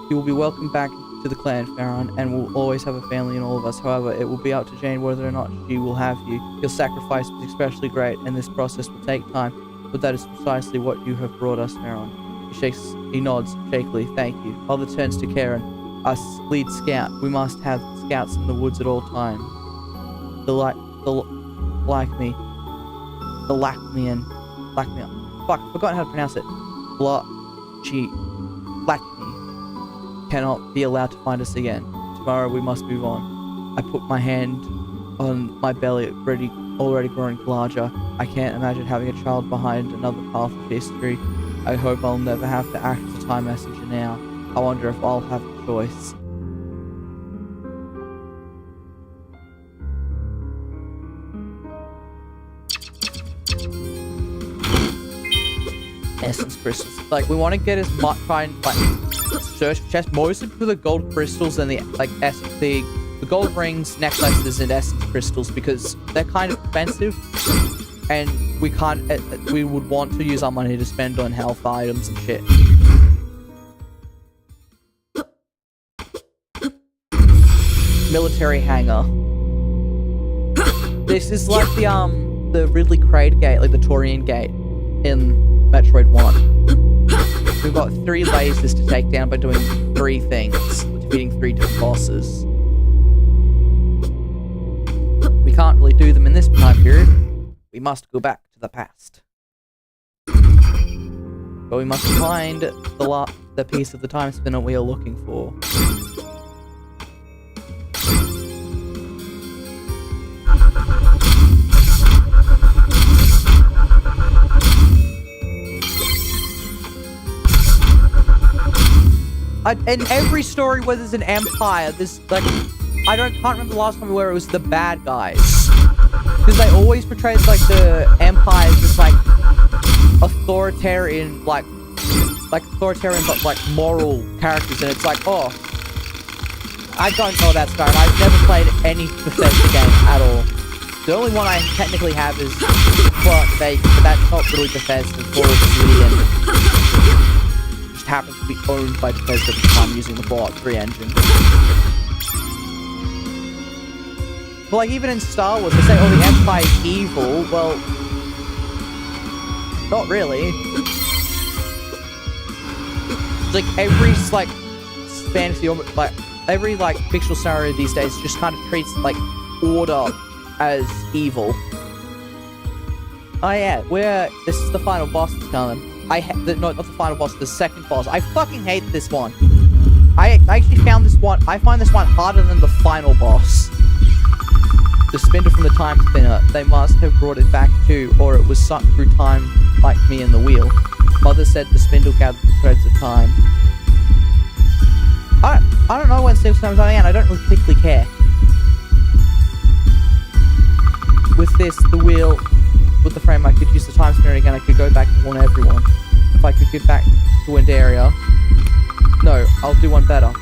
will be welcomed back to the clan, Farron, and will always have a family in all of us. However, it will be up to Jane whether or not she will have you. Your sacrifice was especially great, and this process will take time, but that is precisely what you have brought us, Farron. He nods shakily. Thank you. Mother turns to Karen. Us lead scout. We must have scouts in the woods at all times. The Lacmian. Fuck, I've forgotten how to pronounce it. Lacmi cannot be allowed to find us again. Tomorrow we must move on. I put my hand on my belly, already growing larger. I can't imagine having a child behind another path of history. I hope I'll never have to act as a time messenger now. I wonder if I'll have a choice. Essence crystals. Like, we want to get as much, try and like search chest mostly for the gold crystals and the gold rings, necklaces, and essence crystals, because they're kind of expensive, and we would want to use our money to spend on health items and shit. Military hangar. This is like the Ridley Craig gate, like the Taurian gate in Metroid 1. We've got 3 lasers to take down by doing 3 things, defeating 3 different bosses. We can't really do them in this time period. We must go back to the past. But we must find the piece of the time spinner we are looking for. In every story where there's an empire, there's like, can't remember the last time where it was the bad guys, because they always portray like the empire as just like authoritarian, like authoritarian but like moral characters, and it's like, oh, I don't know that story. I've never played any Bethesda game at all. The only one I technically have is Fallout Vegas, but that's not really Bethesda. Fallout City and happens to be owned by Bethesda at the time, using the Fallout 3 engine. But like, even in Star Wars, they say, oh, the Empire is evil. Well, not really. It's like every like fantasy, like every like fictional scenario these days just kind of treats like order as evil. Oh yeah, this is the final boss that's coming. Not the final boss, the second boss. I fucking hate this one. I actually found this one, I find this one harder than the final boss. The spindle from the time spinner. They must have brought it back too, or it was sucked through time like me in the wheel. Mother said the spindle gathered the threads of time. I don't know when Steel Time's running out, I don't really particularly care. With this, the wheel, with the frame, I could use the time spinner again. I could go back and warn everyone. If I could get back to Windaria. No, I'll do one better.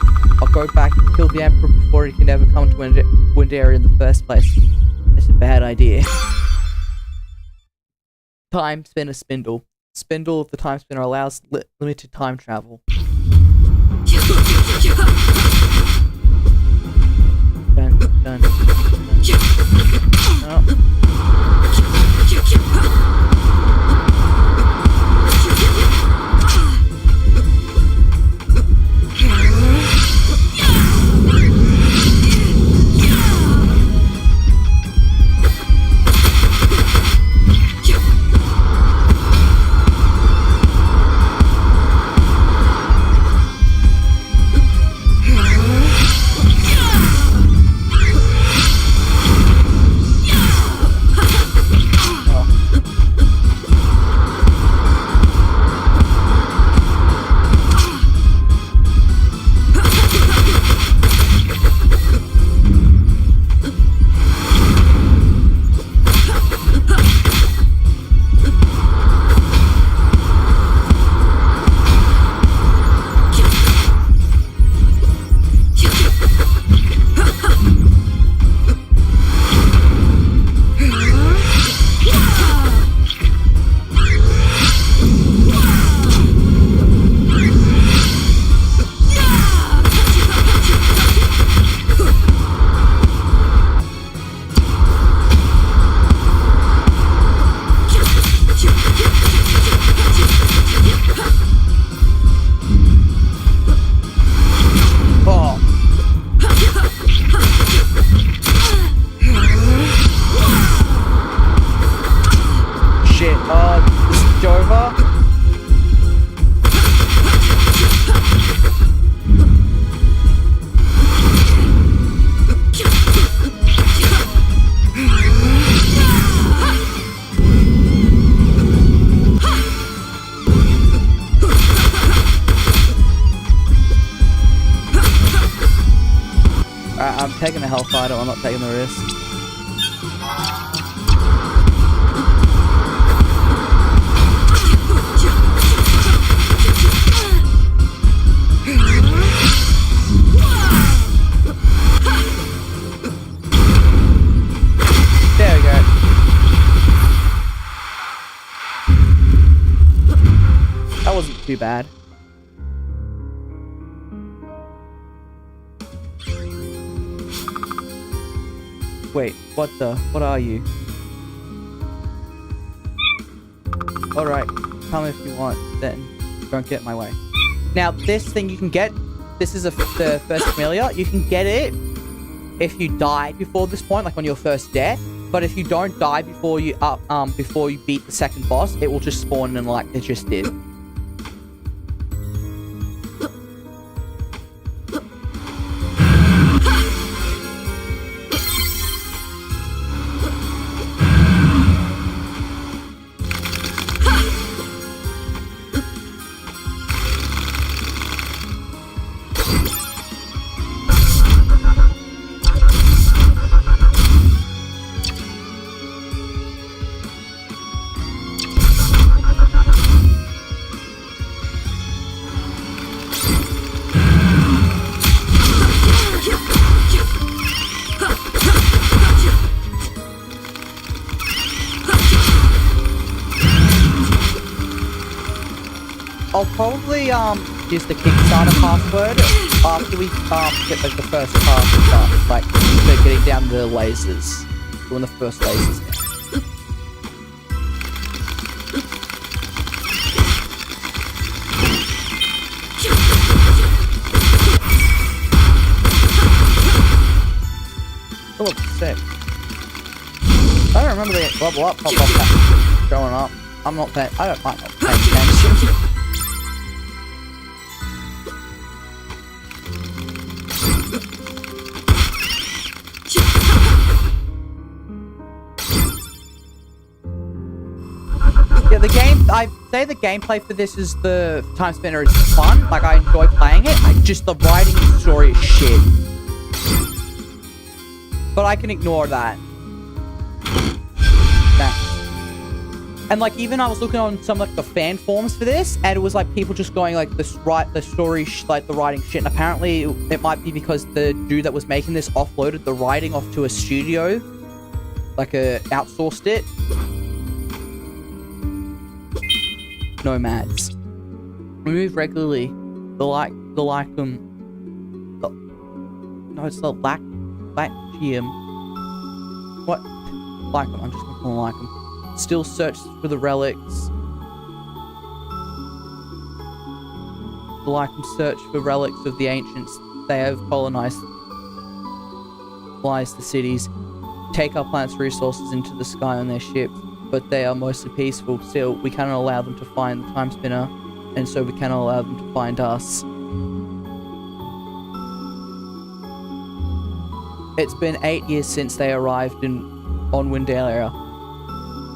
I'll go back and kill the Emperor before he can ever come to Windaria in the first place. That's a bad idea. Time spinner spindle. spindle of the time spinner allows limited time travel. Dun, dun, dun. Oh. I'm taking the Hellfighter, I'm not taking the risk. There we go. That wasn't too bad. Wait, what are you? Alright, come if you want, then don't get in my way. Now, this thing you can get, this is the first familiar, you can get it if you die before this point, like on your first death, but if you don't die before you beat the second boss, it will just spawn in like it just did. I'll probably use the Kickstarter password after we get like the first task done, like so getting down the lasers, doing the first lasers. It looks sick. I don't remember the level up pop up going up. I'm not paying. I don't like not paying attention. Yeah, the game, I say the gameplay for this is the Timespinner is fun. Like, I enjoy playing it. Just the writing and story is shit. But I can ignore that. And like, even I was looking on some like the fan forums for this, and it was like people just going like the story, like the writing shit. And apparently it might be because the dude that was making this offloaded the writing off to a studio, like outsourced it. nomads. We move regularly. No, it's not Lactium. What? Lycum, I'm just gonna call them Lycum. Still search for the relics. The Lycum search for relics of the ancients. They have colonized the cities, take our planet's resources into the sky on their ships, but they are mostly peaceful. Still, we cannot allow them to find the Timespinner, and so we cannot allow them to find us. It's been 8 years since they arrived on Windalia.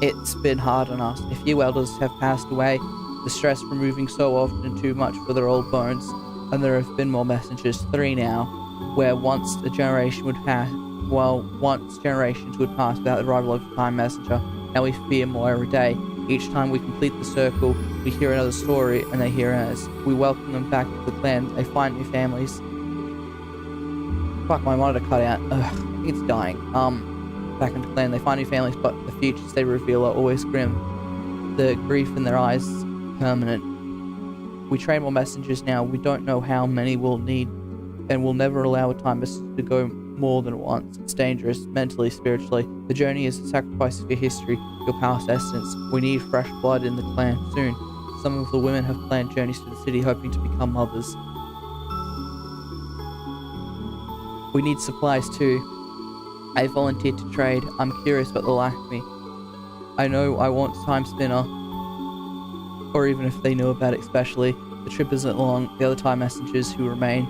It's been hard on us. A few elders have passed away, the stress from moving so often and too much for their old bones, and there have been more messengers, 3 now, where once generations would pass without the arrival of a time messenger. Now we fear more every day. Each time we complete the circle, we hear another story, and they hear ours. We welcome them back to the clan. They find new families. Fuck, my monitor cut out. Ugh, it's dying. Back into clan. They find new families, but the futures they reveal are always grim. The grief in their eyes is permanent. We train more messengers now. We don't know how many we'll need, and we'll never allow a time messenger to go more than once. It's dangerous, mentally, spiritually. The journey is a sacrifice of your history, your past essence. We need fresh blood in the clan soon. Some of the women have planned journeys to the city, hoping to become mothers. We need supplies too. I volunteered to trade. I'm curious about the Lacme. I know I want Timespinner, or even if they know about it especially. The trip isn't long. The other time messengers who remain,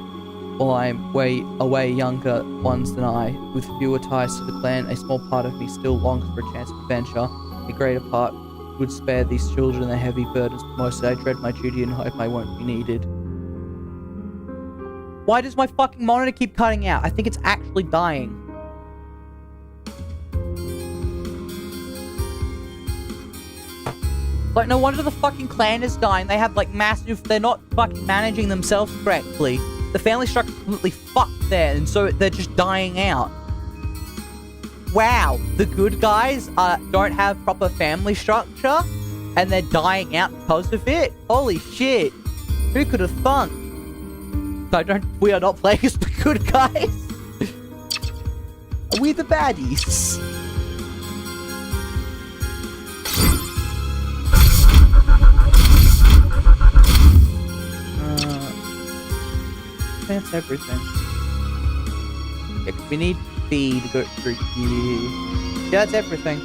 while I'm way younger ones than I, with fewer ties to the clan, a small part of me still longs for a chance of adventure. A greater part would spare these children their heavy burdens, but mostly I dread my duty and hope I won't be needed. Why does my fucking monitor keep cutting out? I think it's actually dying. Like, no wonder the fucking clan is dying. They have, like, massive... They're not fucking managing themselves correctly. The family structure's completely fucked there, and so they're just dying out. Wow. The good guys don't have proper family structure, and they're dying out because of it? Holy shit. Who could have thunk? We are not playing as the good guys. Are we the baddies? That's everything. Yeah, 'cause we need feed to go through here. Yeah, that's everything.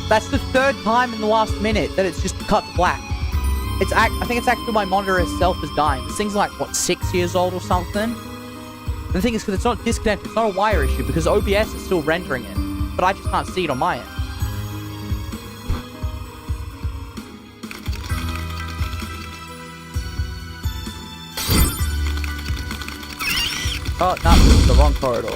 That's the 3rd time in the last minute that it's just cut black. I think it's actually my monitor itself is dying. This thing's like, what, 6 years old or something? And the thing is, because it's not disconnected, it's not a wire issue, because OBS is still rendering it. But I just can't see it on my end. Oh, no, this is the wrong corridor.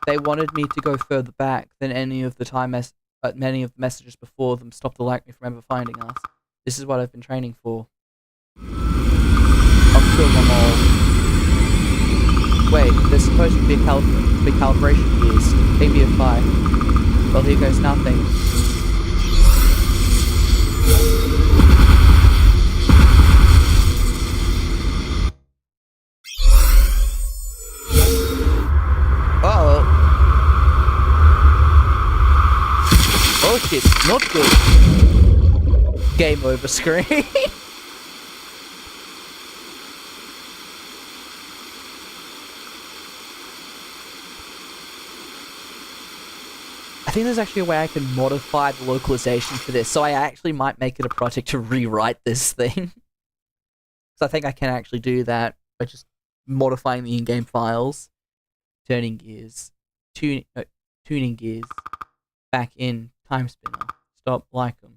They wanted me to go further back than any of the many of the messages before them stopped the Lacme from ever finding us. This is what I've been training for. I'll kill them all. Wait, there's supposed to be calibration gears. KBF5. Well, here goes nothing. Oh shit, not good. Game over screen. I think there's actually a way I can modify the localization for this, so I actually might make it a project to rewrite this thing. So I think I can actually do that by just modifying the in-game files. Turning gears. Tuning gears. Back in. Timespinner. Stop Lycum.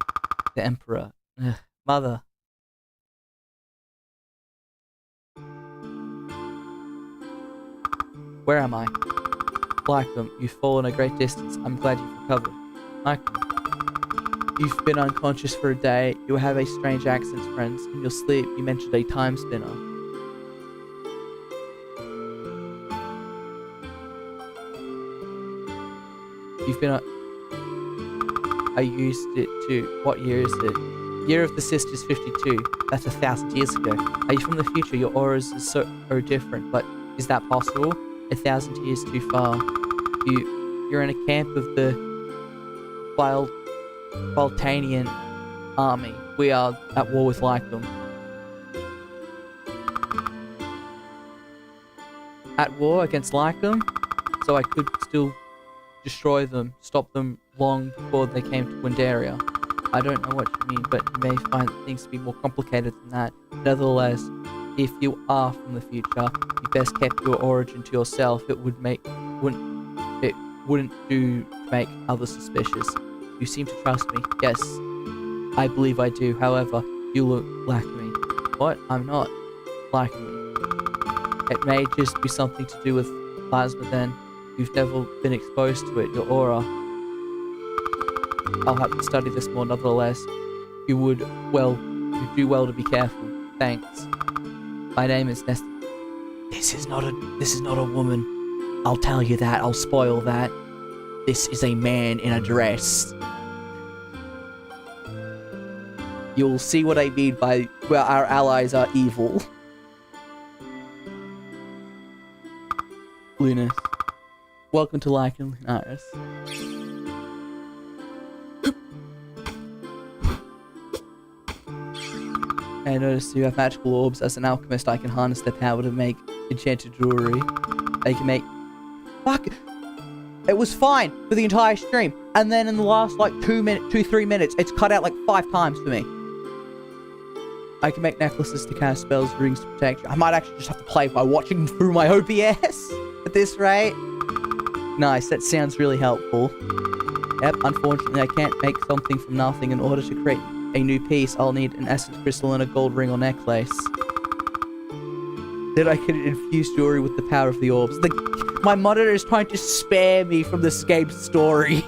The Emperor. Ugh, Mother. Where am I? Like them, you've fallen a great distance. I'm glad you've recovered. Like them. You've been unconscious for a day. You have a strange accent, friends. In your sleep, you mentioned a time spinner. You've been... I used it to... What year is it? Year of the Sisters 52. That's 1,000 years ago. Are you from the future? Your auras are so different, but is that possible? 1,000 years too far. You're in a camp of the Baltanian army. We are at war with Lycum. At war against Lycum? So I could still destroy them, stop them long before they came to Windaria. I don't know what you mean, but you may find things to be more complicated than that. Nevertheless, if you are from the future, you best keep your origin to yourself. It wouldn't do to make others suspicious. You seem to trust me. Yes, I believe I do. However, you look like me. What? I'm not like me. It may just be something to do with plasma then. You've never been exposed to it, your aura. I'll have to study this more. Nevertheless, you do well to be careful. Thanks. My name is Nest. This is not a woman. I'll tell you that. I'll spoil that. This is a man in a dress. You'll see what I mean by where our allies are evil. Lunas. Welcome to Lycan Lunaris. I noticed you have magical orbs. As an alchemist, I can harness their power to make enchanted jewelry. I can make... Fuck! It was fine for the entire stream. And then in the last, like, 3 minutes, it's cut out, like, 5 times for me. I can make necklaces to cast spells, rings to protect you. I might actually just have to play by watching through my OBS at this rate. Nice, that sounds really helpful. Yep, unfortunately I can't make something from nothing. In order to create a new piece, I'll need an essence crystal and a gold ring or necklace. Then I can infuse jewelry with the power of the orbs. My monitor is trying to spare me from this game's story.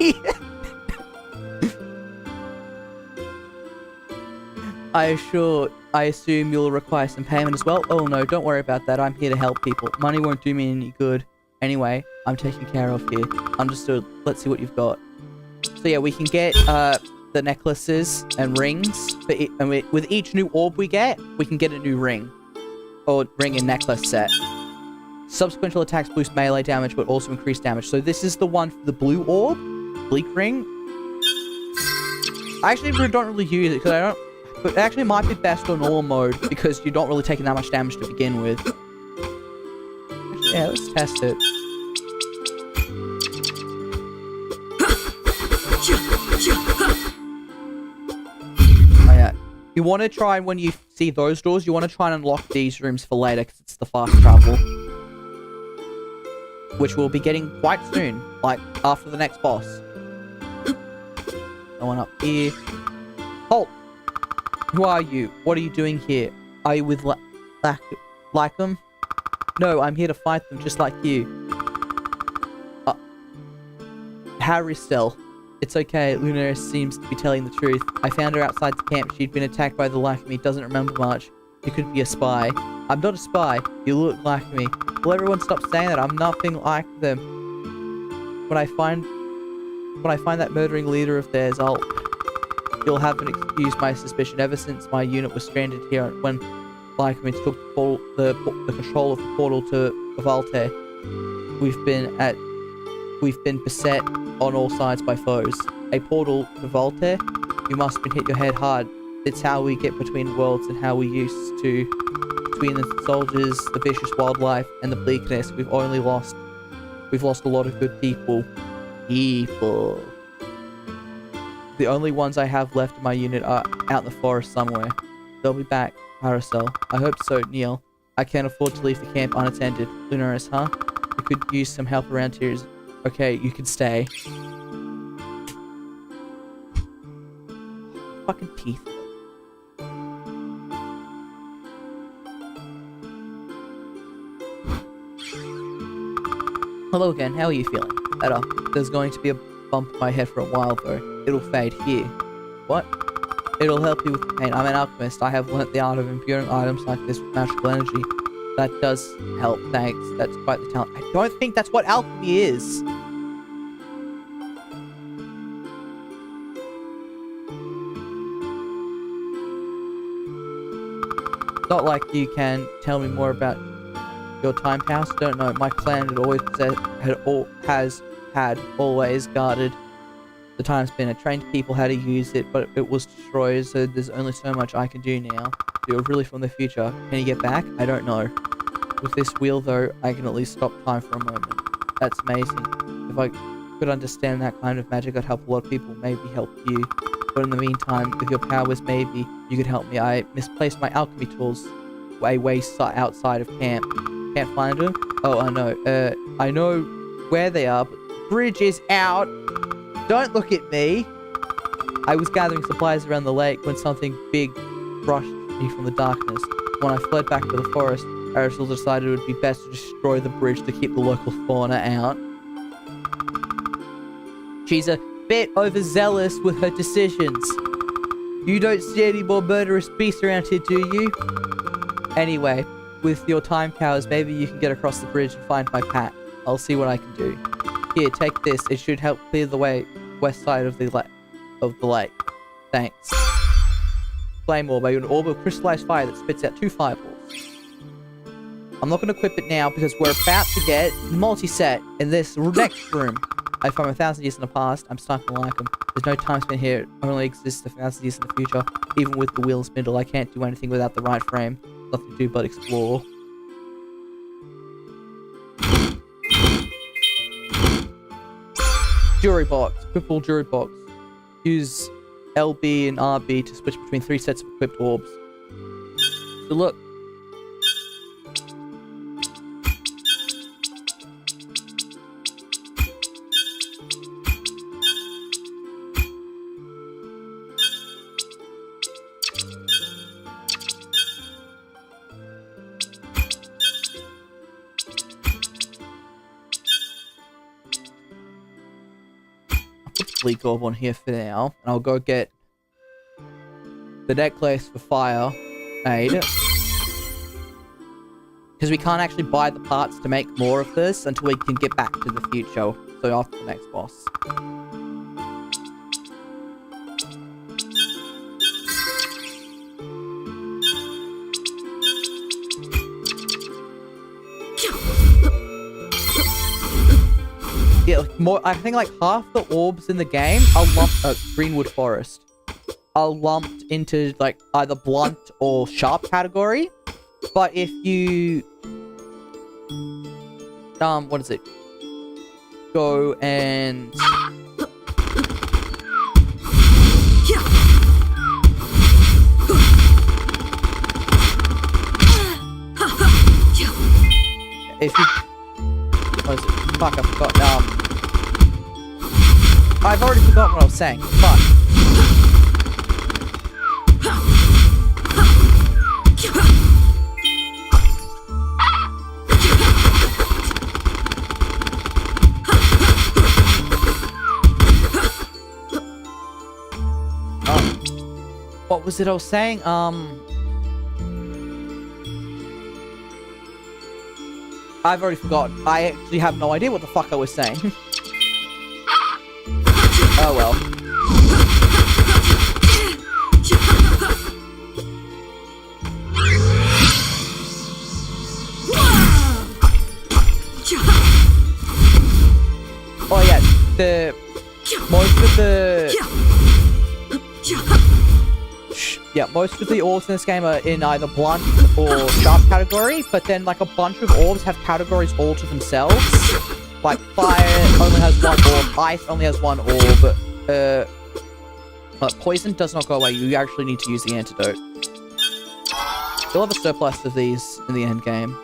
I assume you'll require some payment as well? Oh no, don't worry about that. I'm here to help people. Money won't do me any good. Anyway, I'm taken care of here. Understood. Let's see what you've got. So yeah, we can get the necklaces and rings. With each new orb we get, we can get a new ring. Or ring and necklace set. Subsequent attacks boost melee damage, but also increase damage. So this is the one for the blue orb. Bleak ring. I actually don't really use it, because I don't... But it actually might be best on normal mode, because you're not really taking that much damage to begin with. Actually, yeah, let's test it. Oh yeah. You want to try, when you see those doors, you want to try and unlock these rooms for later, because it's the fast travel. Which we'll be getting quite soon, like, after the next boss. No one up here. Halt! Who are you? What are you doing here? Are you with Lycum? No, I'm here to fight them just like you. Harristel. It's okay, Lunaris seems to be telling the truth. I found her outside the camp. She'd been attacked by the Lycum. Doesn't remember much. You could be a spy. I'm not a spy. You look like me. Will everyone stop saying that? I'm nothing like them. When I find that murdering leader of theirs, you'll have an excuse my suspicion. Ever since my unit was stranded here, when Lycum took the control of the portal to Valte, we've been beset on all sides by foes. A portal to Valte? You must have been hit your head hard. It's how we get between worlds and how we used to. Between the soldiers, the vicious wildlife, and the bleakness, we've lost a lot of good people. The only ones I have left in my unit are out in the forest somewhere. They'll be back, Paracel. I hope so, Neil. I can't afford to leave the camp unattended. Lunaris, huh? We could use some help around here. Okay, you can stay. Fucking teeth. Hello again, how are you feeling? Better. There's going to be a bump in my head for a while though. It'll fade here. What? It'll help you with the pain. I'm an alchemist. I have learnt the art of imbuing items like this with magical energy. That does help, thanks. That's quite the talent. I don't think that's what alchemy is. Not like you can tell me more about your time house. Don't know. My clan had always guarded the Timespinner. Trained people how to use it, but it was destroyed, so there's only so much I can do now. You're really from the future. Can you get back? I don't know. With this wheel, though, I can at least stop time for a moment. That's amazing. If I could understand that kind of magic, I'd help a lot of people, maybe help you. But in the meantime, with your powers, maybe you could help me. I misplaced my alchemy tools way outside of camp. Can't find them? Oh, I know. I know where they are, but the bridge is out. Don't look at me. I was gathering supplies around the lake when something big brushed me from the darkness. When I fled back to the forest, Aristotle decided it would be best to destroy the bridge to keep the local fauna out. She's a bit overzealous with her decisions. You don't see any more murderous beasts around here, do you? Anyway, with your time powers, maybe you can get across the bridge and find my pack. I'll see what I can do. Here, take this. It should help clear the way west side of the lake. Thanks. Flame orb, an orb of crystallized fire that spits out 2 fireballs. I'm not going to equip it now because we're about to get multi-set in this next room. From 1,000 years in the past, I'm starting to like them. There's no time spent here. It only exists 1,000 years in the future. Even with the wheel and spindle, I can't do anything without the right frame. Nothing to do but explore. Jury box. Equipable jury box. Use LB and RB to switch between 3 sets of equipped orbs. So look. Bleak orb on here for now, and I'll go get the necklace for fire made, because we can't actually buy the parts to make more of this until we can get back to the future, so after the next boss. Yeah, like more. I think like half the orbs in the game are lumped. Greenwood Forest are lumped into like either blunt or sharp category. But if you what is it? Go and if you what is it? Fuck, I forgot. I've already forgotten what I was saying. Fuck. What was it I was saying? I've already forgotten. I actually have no idea what the fuck I was saying. Oh well. Oh yeah, most of the orbs in this game are in either blunt or sharp category, but then like a bunch of orbs have categories all to themselves. Like fire only has 1 orb, ice only has 1 orb, poison does not go away. You actually need to use the antidote. You'll have a surplus of these in the end game.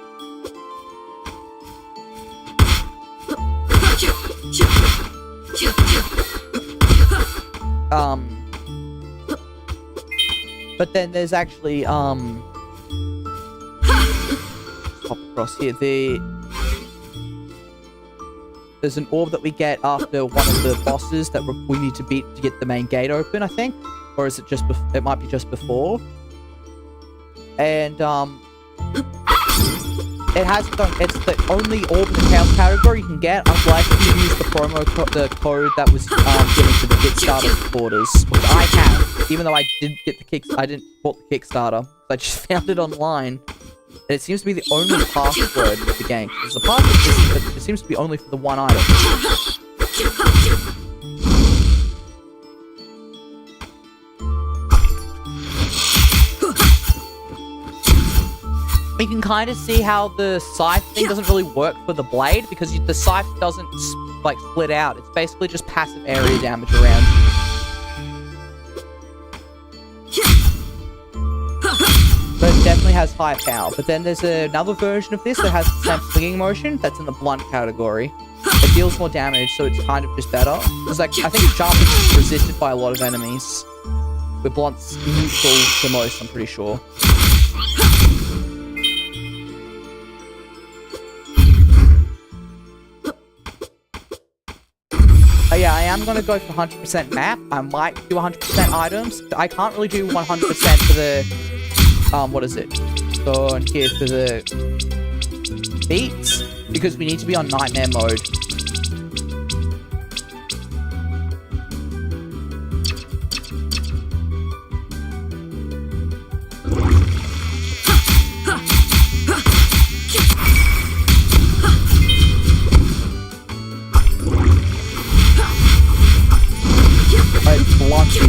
But then there's actually, hop across here, There's an orb that we get after one of the bosses that we need to beat to get the main gate open, I think. Or is it just it might be just before. And, it has it's the only orb in the Tails category you can get unless you use the promo code that was given to the Kickstarter supporters, which I have, even though I didn't get I didn't support the Kickstarter. I just found it online. And it seems to be the only password for the game. There's a password system, but it seems to be only for the one item. You can kind of see how the scythe thing doesn't really work for the blade, because the scythe doesn't, like, split out. It's basically just passive area damage around you. But it definitely has high power. But then there's another version of this that has the same swinging motion that's in the blunt category. It deals more damage, so it's kind of just better. It's like, I think jump is resisted by a lot of enemies. With blunt's neutral to most, I'm pretty sure. Yeah, I am going to go for 100% map. I might do 100% items. I can't really do 100% for the, what is it? Go on here for the beats, because we need to be on nightmare mode.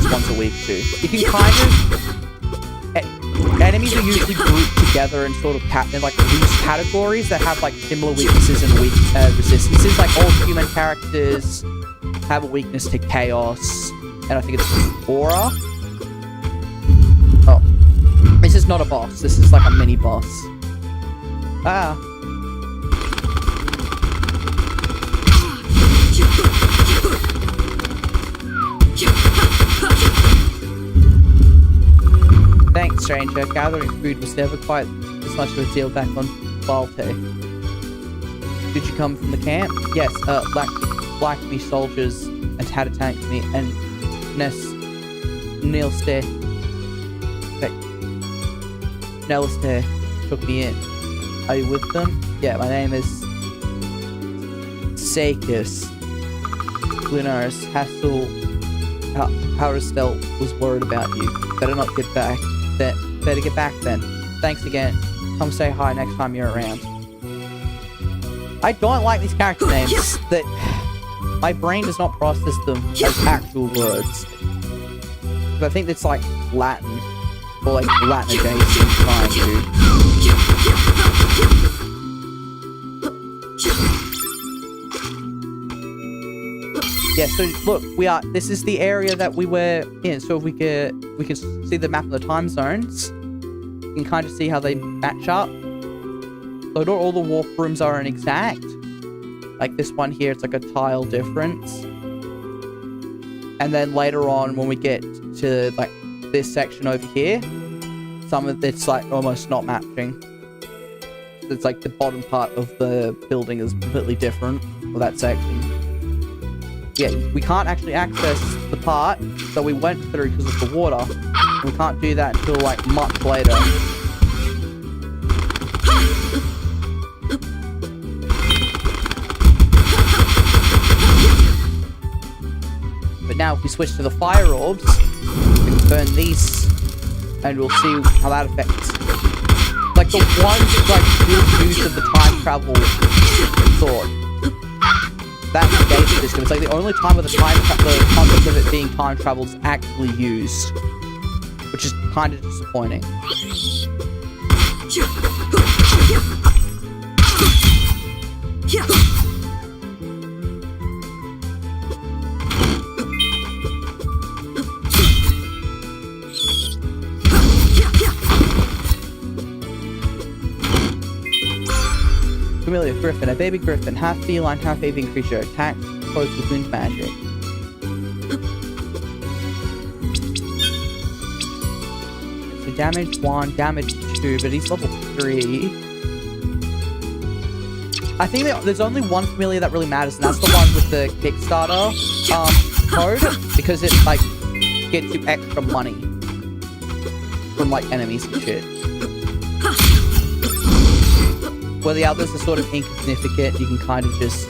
Once a week too. You can kind of... enemies are usually grouped together in sort of in like loose categories that have like similar weaknesses and resistances. Like all human characters have a weakness to chaos, and I think it's aura. Oh, this is not a boss. This is like a mini boss. Ah. Thanks, stranger. Gathering food was never quite as much of a deal back on Balte. Did you come from the camp? Yes, liked me soldiers and had a tank me and Nilste took me in. Are you with them? Yeah, my name is Sakis. Lunaris Hassel Harristel was worried about you. Better not get back. Better get back then. Thanks again. Come say hi next time you're around. I don't like these character names. That my brain does not process them as actual words. But I think it's like Latin. Or like Latin adjacent trying to. Yeah, so look, this is the area that we were in. So if we can see the map of the time zones, you can kind of see how they match up. So not all the warp rooms are an exact. Like this one here, it's like a tile difference. And then later on, when we get to like this section over here, some of it's like almost not matching. It's like the bottom part of the building is completely different for that section. Yeah, we can't actually access the part that we went through because of the water. We can't do that until like much later. But now if we switch to the fire orbs, we can burn these and we'll see how that affects. Like the ones like good use of the time travel sword. That gauge system. It's like the only time where the concept of it being time travel is actually used, which is kind of disappointing. Familiar griffin, a baby griffin, half feline, half avian creature, attack close with wind magic. So damage 1, damage 2, but he's level 3. I think that there's only one familiar that really matters, and that's the one with the Kickstarter code, because it like gets you extra money from like enemies and shit. Where the others are sort of insignificant, you can kind of just.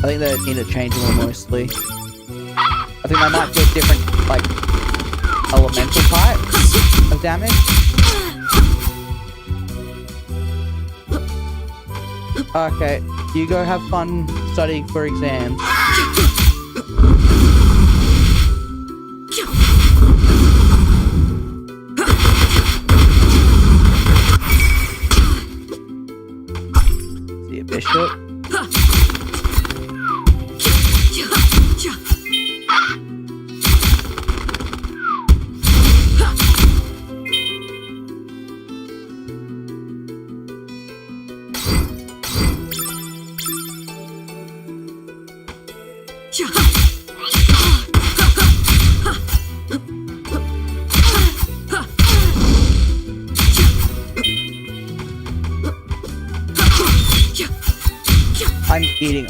I think they need to change them mostly. I think they might do a different like elemental type of damage. Okay, you go have fun studying for exams. See a bishop. I'm eating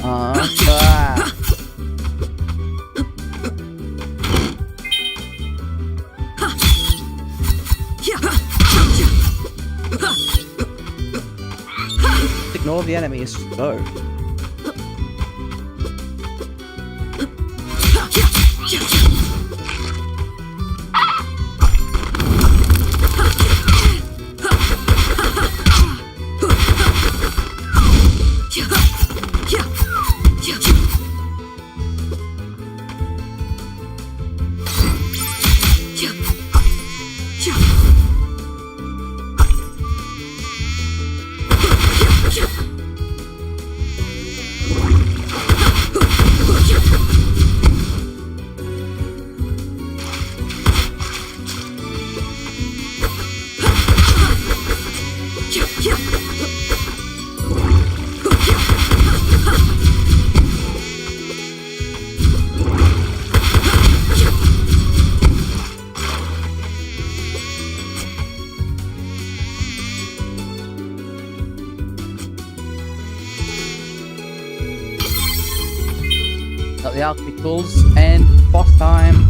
Ignore the enemies. Go. Got the alchemy tools and boss time.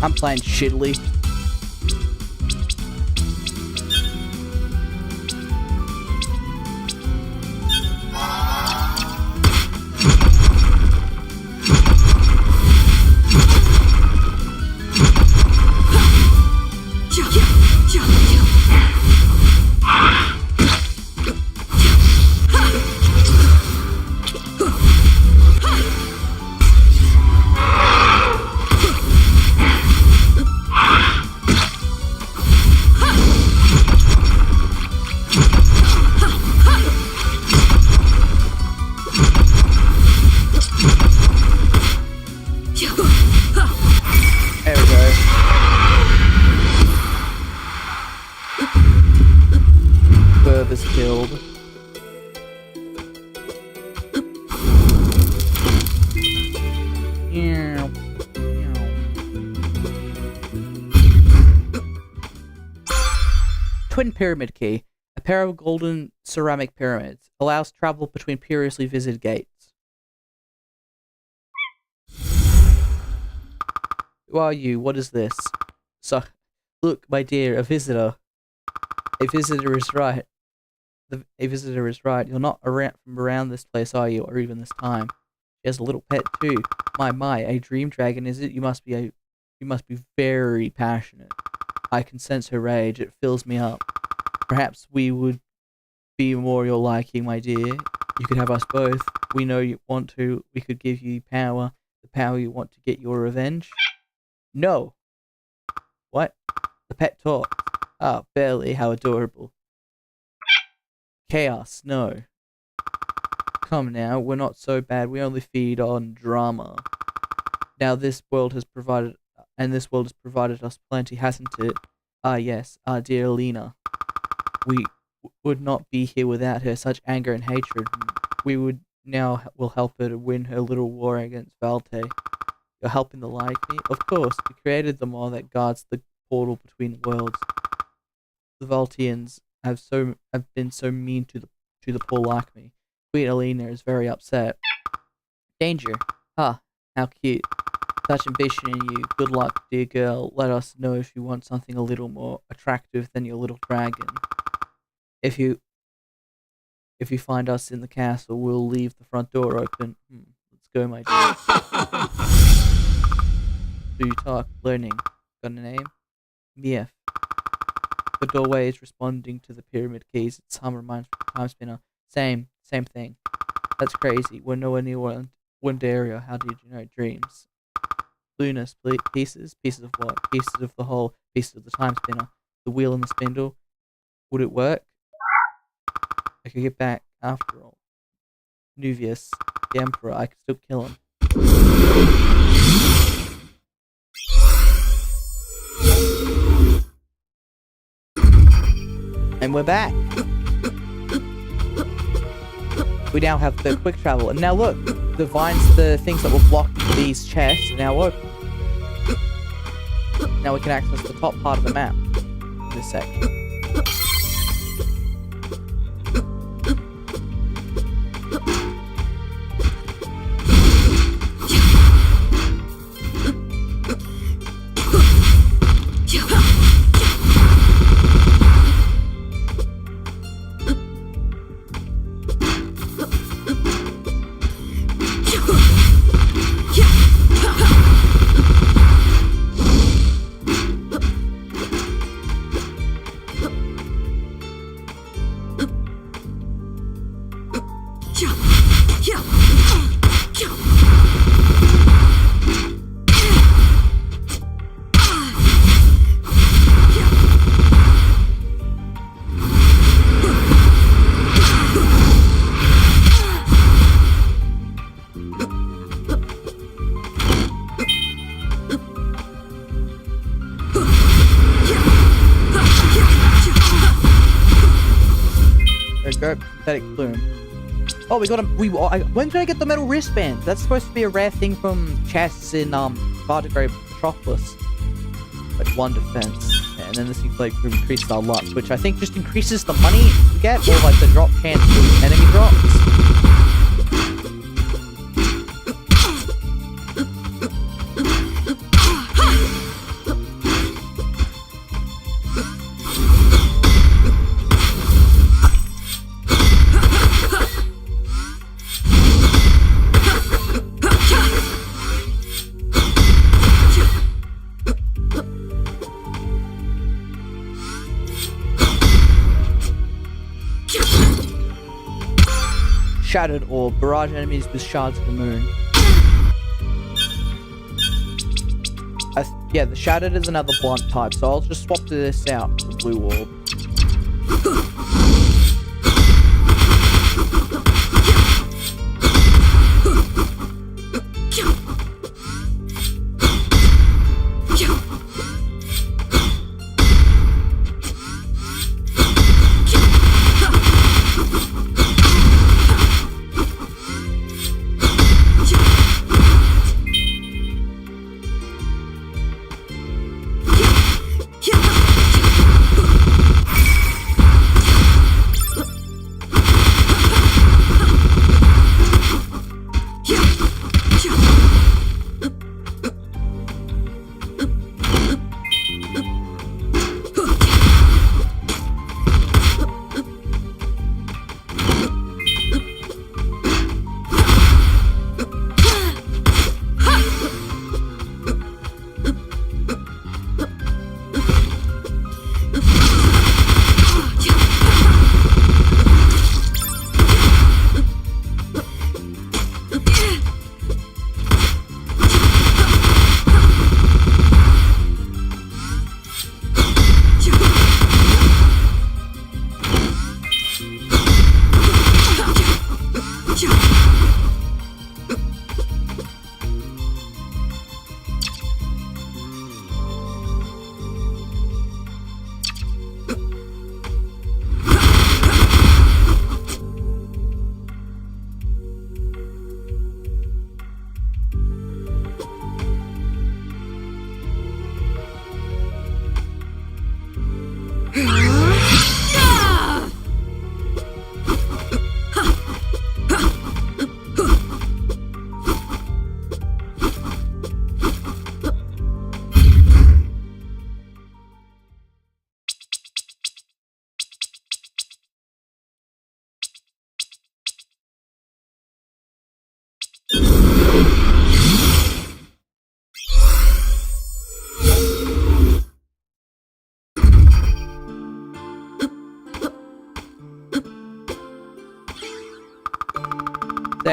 I'm playing shittily. There we go. Furthest killed. Twin Pyramid Key. A pair of golden ceramic pyramids. Allows travel between previously visited gates. Who are you? What is this? So, look, my dear, a visitor. A visitor is right. A visitor is right. You're not from around this place, are you? Or even this time. She has a little pet too. My, a dream dragon, is it? You must be very passionate. I can sense her rage. It fills me up. Perhaps we would be more your liking, my dear. You could have us both. We know you want to. We could give you power. The power you want to get your revenge. No. What? The pet talks. Ah, barely. How adorable. Chaos. No. Come now. We're not so bad. We only feed on drama. Now this world has provided us plenty, hasn't it? Ah, yes. Our dear Lena. We would not be here without her. Such anger and hatred. We will help her to win her little war against Valte. You're helping the Likely? Of course. We created the maw that guards the portal between worlds. The Valtians have been so mean to the poor Likely. Queen Alina is very upset. Danger. Ah, how cute. Such ambition in you. Good luck, dear girl. Let us know if you want something a little more attractive than your little dragon. If you find us in the castle, we'll leave the front door open. Let's go, my dear. Do you talk? Learning. Got a name? Mief. The doorway is responding to the pyramid keys. Its hum reminds me of Timespinner. Same thing. That's crazy. We're nowhere near Wondaria. How did you know? Dreams. Lunas, pieces? Pieces of what? Pieces of the whole, pieces of the Timespinner. The wheel and the spindle. Would it work? I could get back after all. Nuvius, the Emperor, I could still kill him. And we're back. We now have the quick travel. And now look, the things that were blocked these chests are now open. Now we can access the top part of the map. In this section. Synthetic plume. Oh, when did I get the metal wristband? That's supposed to be a rare thing from chests in Bardigrade Metropolis. Like 1 defense. And then this thing like increases our luck, which I think just increases the money you get, or like the drop chance of enemy drops. Shattered orb. Barrage enemies with shards of the moon. Yeah, the shattered is another blunt type, so I'll just swap this out for the blue orb.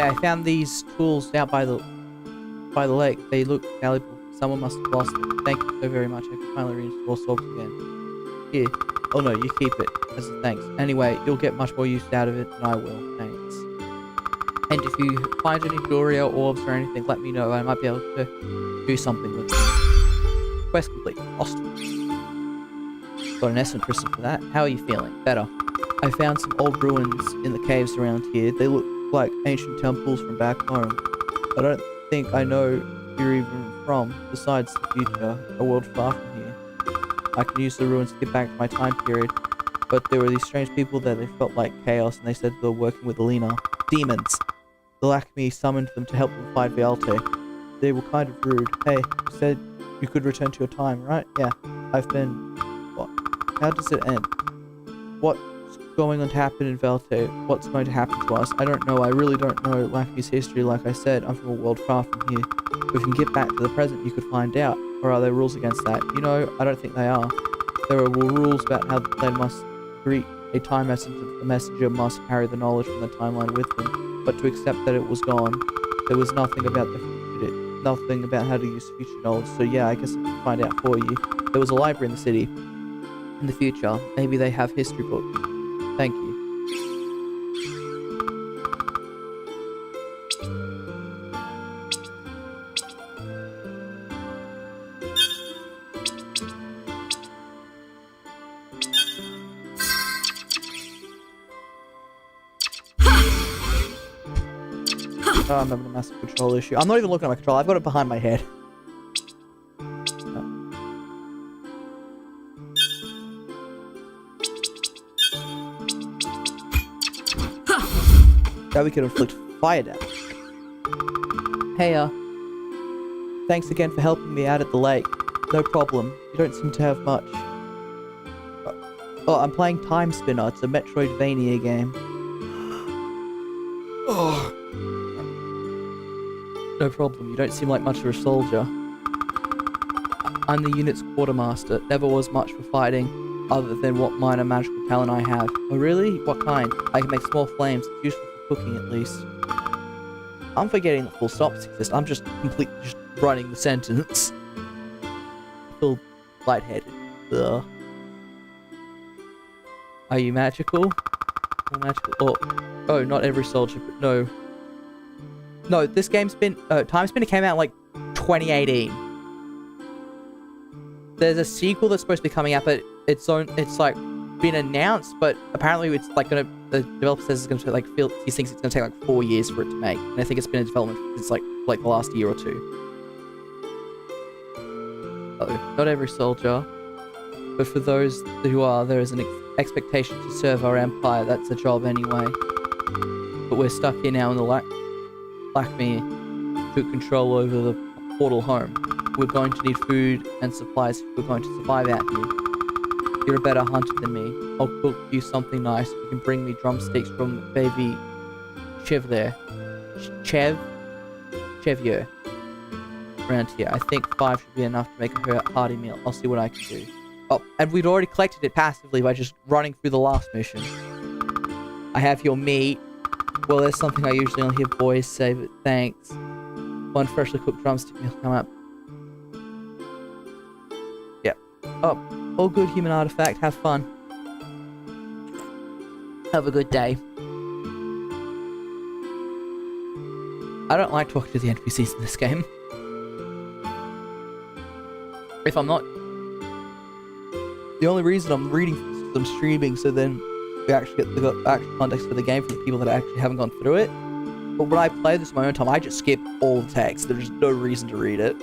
Say, I found these tools out by the lake. They look valuable. Someone must have lost them. Thank you so very much. I can finally reinstall swords again. Here. Oh no, you keep it as a thanks. Anyway, you'll get much more use out of it than I will. Thanks. And if you find any jewelry or orbs or anything, let me know. I might be able to do something with them. Quest complete. Awesome. Got an essence crystal for that. How are you feeling? Better. I found some old ruins in the caves around here. They look like ancient temples from back home. I don't think I know you're even from. Besides the future, a world far from here. I can use the ruins to get back to my time period. But there were these strange people there. They felt like chaos, and they said they were working with Alina. Demons. The Lakme summoned them to help them fight Vialte. They were kind of rude. Hey, you said you could return to your time, right? Yeah, I've been... What? How does it end? What's going on to happen in Vialte? What's going to happen to us? I don't know. I really don't know Lakme's history. Like I said, I'm from a world far from here. If we can get back to the present, you could find out. Or are there rules against that? You know, I don't think they are. There are rules about how they must greet a time messenger. The messenger must carry the knowledge from the timeline with them. But to accept that it was gone, there was nothing about nothing about how to use future knowledge. So yeah, I guess I can find out for you. There was a library in the city. In the future, maybe they have history books. Thank you. Oh, I'm having a massive control issue. I'm not even looking at my controller. I've got it behind my head. Now we can inflict fire damage. Hey, thanks again for helping me out at the lake. No problem. You don't seem to have much. Oh, I'm playing Timespinner. It's a Metroidvania game. Oh. No problem, you don't seem like much of a soldier. I'm the unit's quartermaster. Never was much for fighting, other than what minor magical talent I have. Oh really? What kind? I can make small flames. It's useful for cooking at least. I'm forgetting that full stops exist. I'm just running the sentence. I feel lightheaded. Ugh. Are you magical? Or magical? Oh, not every soldier, but no. No, this game's been... Timespinner came out in, like, 2018. There's a sequel that's supposed to be coming out, but it's like, been announced, but apparently it's, like, gonna... The developer says it's gonna take, like, he thinks it's gonna take, like, 4 years for it to make. And I think it's been in development since, like the last year or two. Oh, not every soldier. But for those who are, there is an expectation to serve our empire. That's a job anyway. But we're stuck here now in the Lakme took control over the portal home. We're going to need food and supplies if we're going to survive out here. You're a better hunter than me. I'll cook you something nice. You can bring me drumsticks from baby Chevier around here. I think 5 should be enough to make a hearty meal. I'll see what I can do. Oh, and we'd already collected it passively by just running through the last mission. I have your meat. Well, there's something I usually only hear boys say, but thanks. One freshly cooked drumstick meal come up. Yep. Oh, all good, human artifact. Have fun. Have a good day. I don't like talking to the NPCs in this game. If I'm not... The only reason I'm reading them streaming, so then we actually get the actual context for the game for the people that actually haven't gone through it. But when I play this on my own time, I just skip all the text. There's no reason to read it.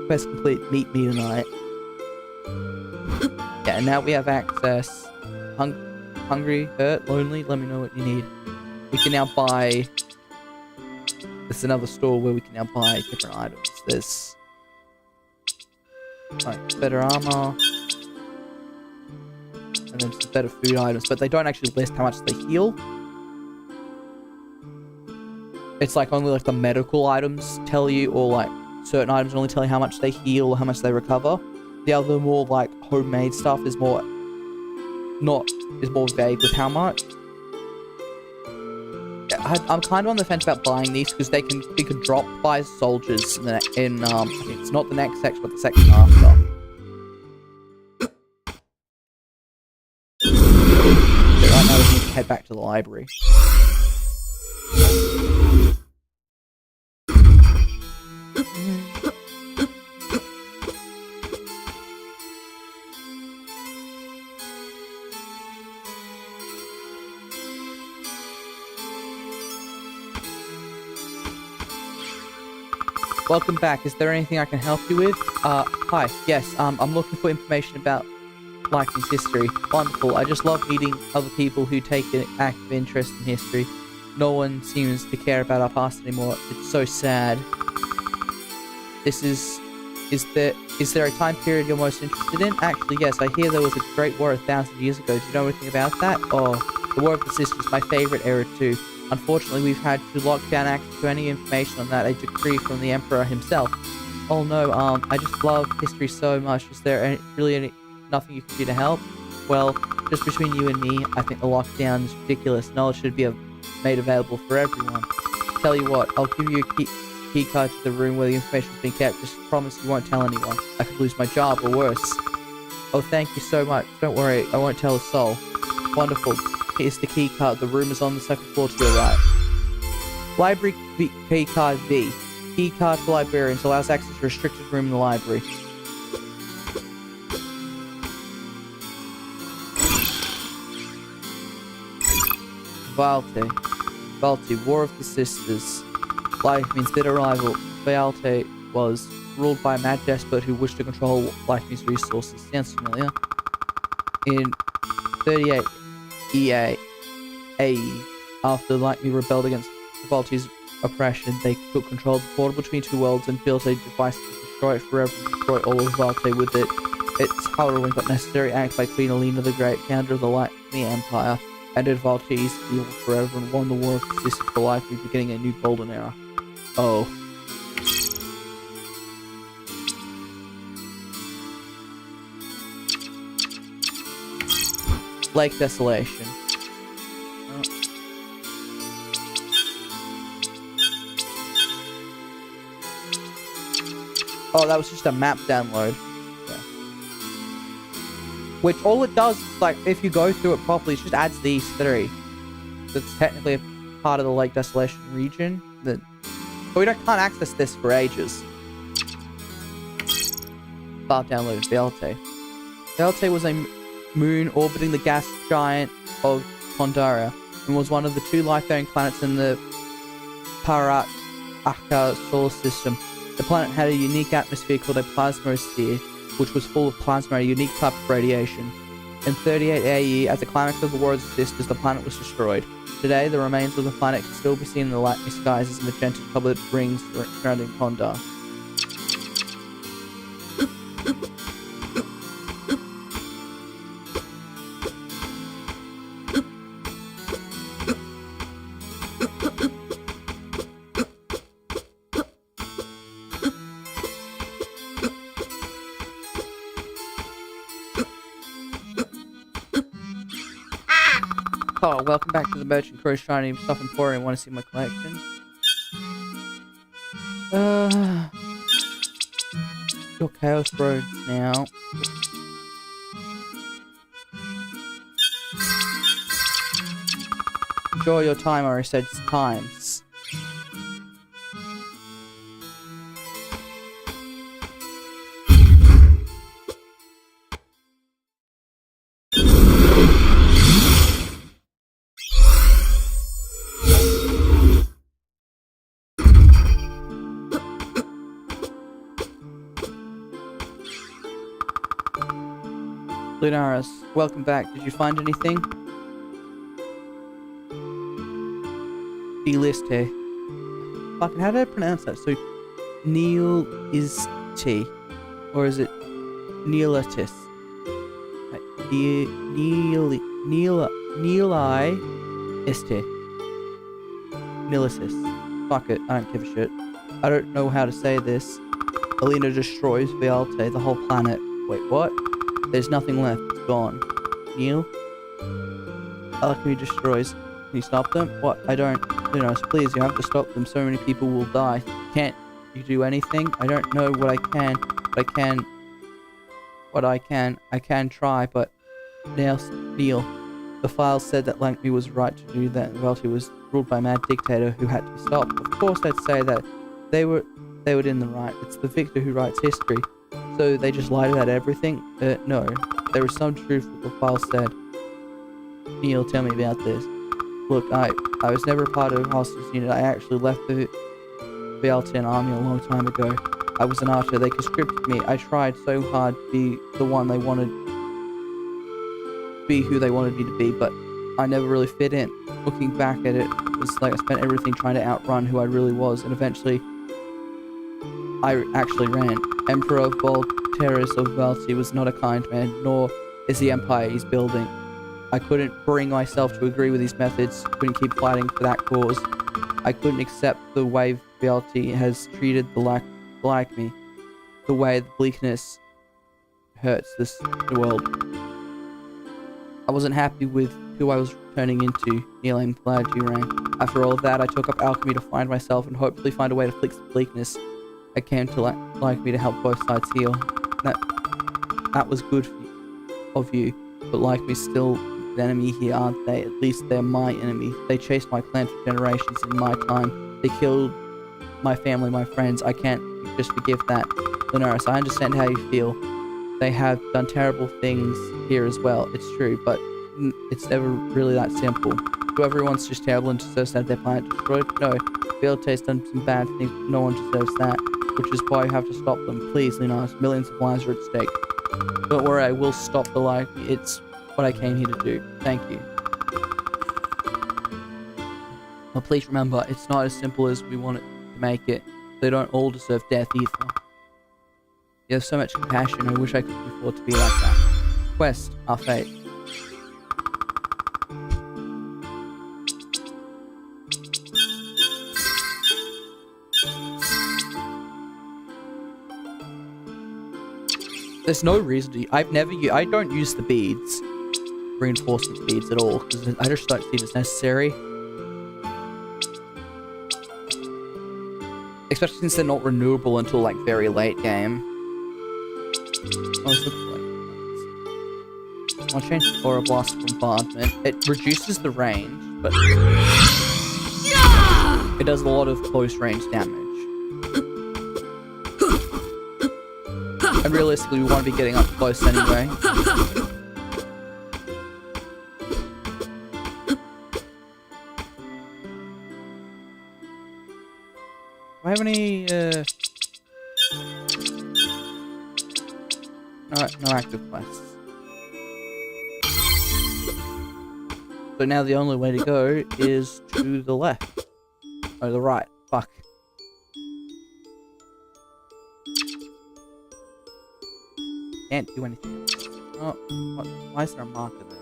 Quest complete. Meet me tonight. Yeah, and now we have access. Hungry, hurt, lonely? Let me know what you need. We can now buy... There's another store where we can now buy different items. There's... like, better armor. And then some better food items. But they don't actually list how much they heal. It's like only like the medical items tell you, or like certain items only tell you how much they heal or how much they recover. The other more like homemade stuff is more... is more vague with how much. I'm kind of on the fence about buying these because they can be dropped by soldiers in I think it's not the next section, but the section after. So right now we need to head back to the library. Welcome back. Is there anything I can help you with? Hi. Yes, I'm looking for information about Lightning's history. Wonderful. I just love meeting other people who take an active interest in history. No one seems to care about our past anymore. It's so sad. Is there a time period you're most interested in? Actually, yes. I hear there was a great war 1,000 years ago. Do you know anything about that? Oh, the War of the Sisters, my favorite era too. Unfortunately, we've had to lock down access to any information on that, a decree from the Emperor himself. Oh no, I just love history so much. Is there nothing you can do to help? Well, just between you and me, I think the lockdown is ridiculous. Knowledge should be made available for everyone. Tell you what, I'll give you a key card to the room where the information's been kept. Just promise you won't tell anyone. I could lose my job or worse. Oh, thank you so much. Don't worry, I won't tell a soul. Wonderful. Here's the key card. The room is on the second floor to your right. Library key card V. Key card for librarians allows access to a restricted room in the library. Valte. War of the Sisters. Life means bitter rival. Valte was ruled by a mad despot who wished to control Life means resources. Sounds familiar. In 38 AE, after Lightning rebelled against Valte's oppression, they took control of the portal between two worlds and built a device to destroy it forever and destroy all of Valte with it. Its hallowing but necessary act by Queen Alina the Great, founder of the Lightning Empire, ended Valte's evil forever and won the War of the Sisters for life, beginning a new golden era. Oh. Lake Desolation. Oh, that was just a map download. Yeah. Which all it does is, like, if you go through it properly, it just adds these three. That's technically a part of the Lake Desolation region. But we can't access this for ages. File downloaded Valte. Valte was a moon orbiting the gas giant of Pandaria and was one of the two life-bearing planets in the Paraka solar system. The planet had a unique atmosphere called a plasmasphere, which was full of plasma, a unique type of radiation. In 38 AE, at the climax of the War of the Sisters, the planet was destroyed. Today, the remains of the planet can still be seen in the lightning skies as magenta-covered rings surrounding Pondar. Oh, welcome back to the Merchant Crow's Shiny Stuff Emporium. Want to see my collection? Your Chaos Roads now. Enjoy your time, or I said times. Lunaris, welcome back. Did you find anything? Deliste. Fucking, how did I pronounce that? So, Neil is T. Or is it Neolatis? Neili Iste. Neolisis. Fuck it, I don't give a shit. I don't know how to say this. Alina destroys Valte, the whole planet. Wait, what? There's nothing left. It's gone. Neil? Alchemy destroys. Can you stop them? What? I don't. Lunos, please, you have to stop them. So many people will die. Can't you do anything? I don't know what I can, but I can. What I can try, but Neil, the files said that Lankme was right to do that. Welty was ruled by a mad dictator who had to be stopped. Of course, they'd say that they were in the right. It's the victor who writes history. So they just lied about everything? No. There was some truth what the file said. Neil, tell me about this. Look, I was never part of Host's unit. I actually left the Valtian army a long time ago. I was an archer. They conscripted me. I tried so hard to be the one they wanted, be who they wanted me to be, but I never really fit in. Looking back at it, it was like I spent everything trying to outrun who I really was, and eventually I actually ran. Emperor Volterus of Valti was not a kind man, nor is the empire he's building. I couldn't bring myself to agree with his methods, couldn't keep fighting for that cause. I couldn't accept the way Valti has treated the like me, the way the bleakness hurts the world. I wasn't happy with who I was turning into. Neil, I'm glad you rang. After all of that, I took up alchemy to find myself and hopefully find a way to fix the bleakness. I came to like me to help both sides heal. That was good of you, but like me still an enemy here, aren't they? At least they're my enemy. They chased my clan for generations in my time. They killed my family, my friends. I can't just forgive that. Linaris, I understand how you feel. They have done terrible things here as well. It's true, but it's never really that simple. So everyone's just terrible and deserves to have their planet destroyed? No. Valte's done some bad things, but no one deserves that. Which is why you have to stop them. Please, Linaris, millions of lives are at stake. Don't worry, I will stop the lie. It's what I came here to do. Thank you. But please remember, it's not as simple as we want it to make it. They don't all deserve death either. You have so much compassion, I wish I could afford to be like that. Quest, our fate. There's no reason to. I don't use the beads, reinforcement beads at all, because I just don't see it as necessary. Especially since they're not renewable until like very late game. I'll change the Aura Blast bombardment. It reduces the range, but it does a lot of close range damage. And realistically, we want to be getting up close anyway. Do I have any, no active quests. So now the only way to go is to the left. Oh, the right. Fuck. Can't do anything else. Oh, what? Why is there a marker there?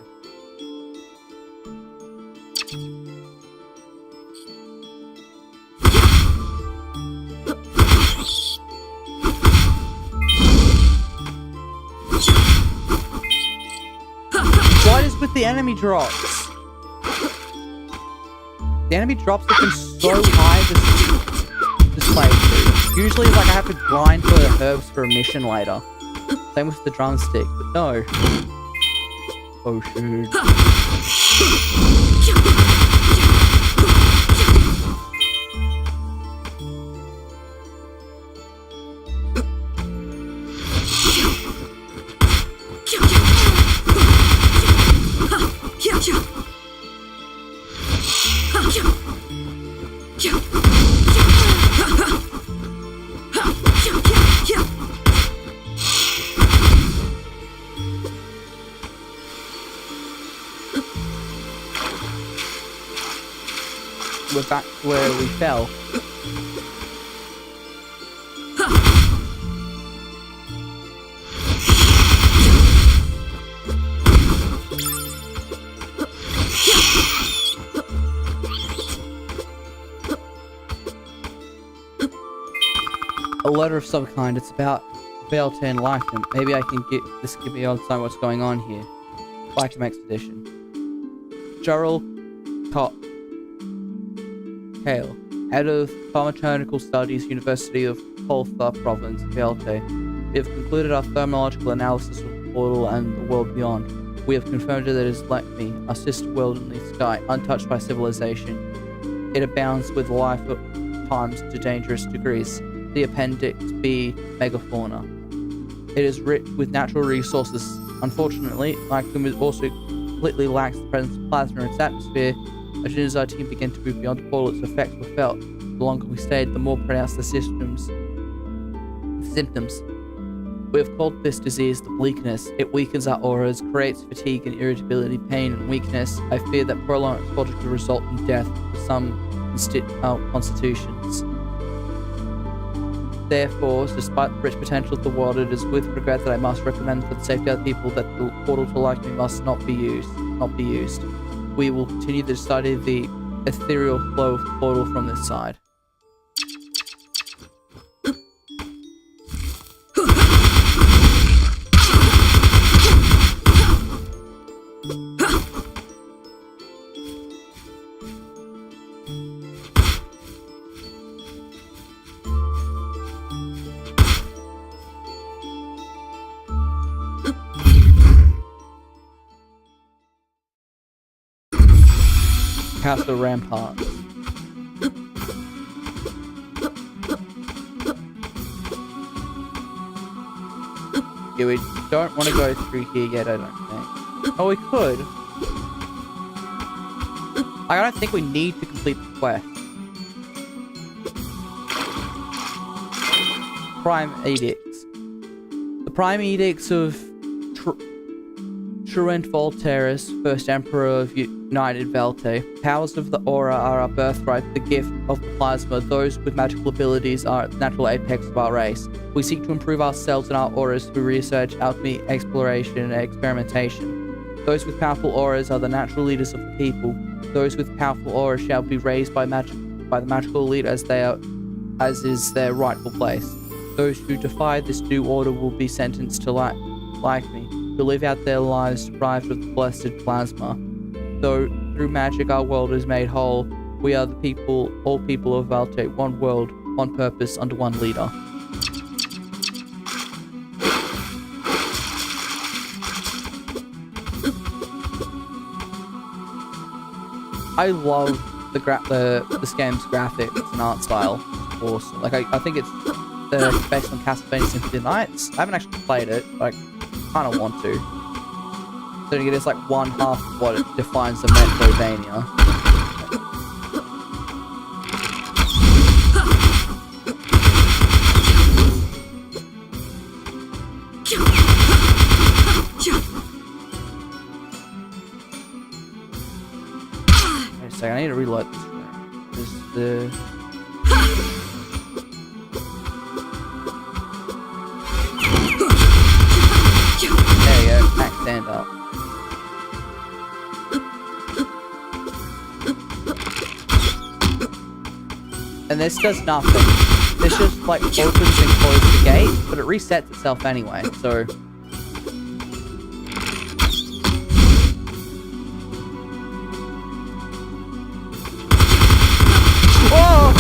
What is with the enemy drops? The enemy drops have been so high this playthrough. Usually, like, I have to grind for the herbs for a mission later. Same with the drumstick, but no. Oh, shoot. We're back where we fell. A letter of some kind. It's about Valta and Lycan. Maybe I can get this. Give me on what's going on here. Lycan expedition. Jarl Kale, head of Pharmaceutical Studies, University of Koltha Province, Velte. We have concluded our thermological analysis of the portal and the world beyond. We have confirmed that it is like me, our sister world in the sky, untouched by civilization. It abounds with life at times to dangerous degrees. The Appendix B megafauna. It is rich with natural resources. Unfortunately, like them, it also completely lacks the presence of plasma in its atmosphere. As soon as our team began to move beyond the portal, its effects were felt. The longer we stayed, the more pronounced the symptoms. We have called this disease the bleakness. It weakens our auras, creates fatigue and irritability, pain and weakness. I fear that prolonged exposure could result in death for some constitutions. Therefore, despite the rich potential of the world, it is with regret that I must recommend for the safety of the people that the portal to like me must not be used. We will continue to study the ethereal flow of the portal from this side. Castle ramparts. Yeah, we don't want to go through here yet, I don't think. Oh, we could. I don't think we need to complete the quest. Prime Edicts. The Prime Edicts of Truant Voltairus, first Emperor of United Velte. Powers of the aura are our birthright, the gift of the plasma. Those with magical abilities are the natural apex of our race. We seek to improve ourselves and our auras through research, alchemy, exploration, and experimentation. Those with powerful auras are the natural leaders of the people. Those with powerful auras shall be raised by the magical elite as is their rightful place. Those who defy this new order will be sentenced to like me, to live out their lives deprived of the blessed plasma. Though through magic our world is made whole, we are the people, all people of Valte, one world, one purpose, under one leader. I love the game's graphics and art style. It's awesome. Like I think it's based on Castlevania Symphony of the Nights. I haven't actually played it, but I kind of want to. So it is like one half of what it defines a Metroidvania. Wait a second, I need to reload this. This is the... There you go, back stand up. And this does nothing. This just like opens and closes the gate, but it resets itself anyway, so... Whoa!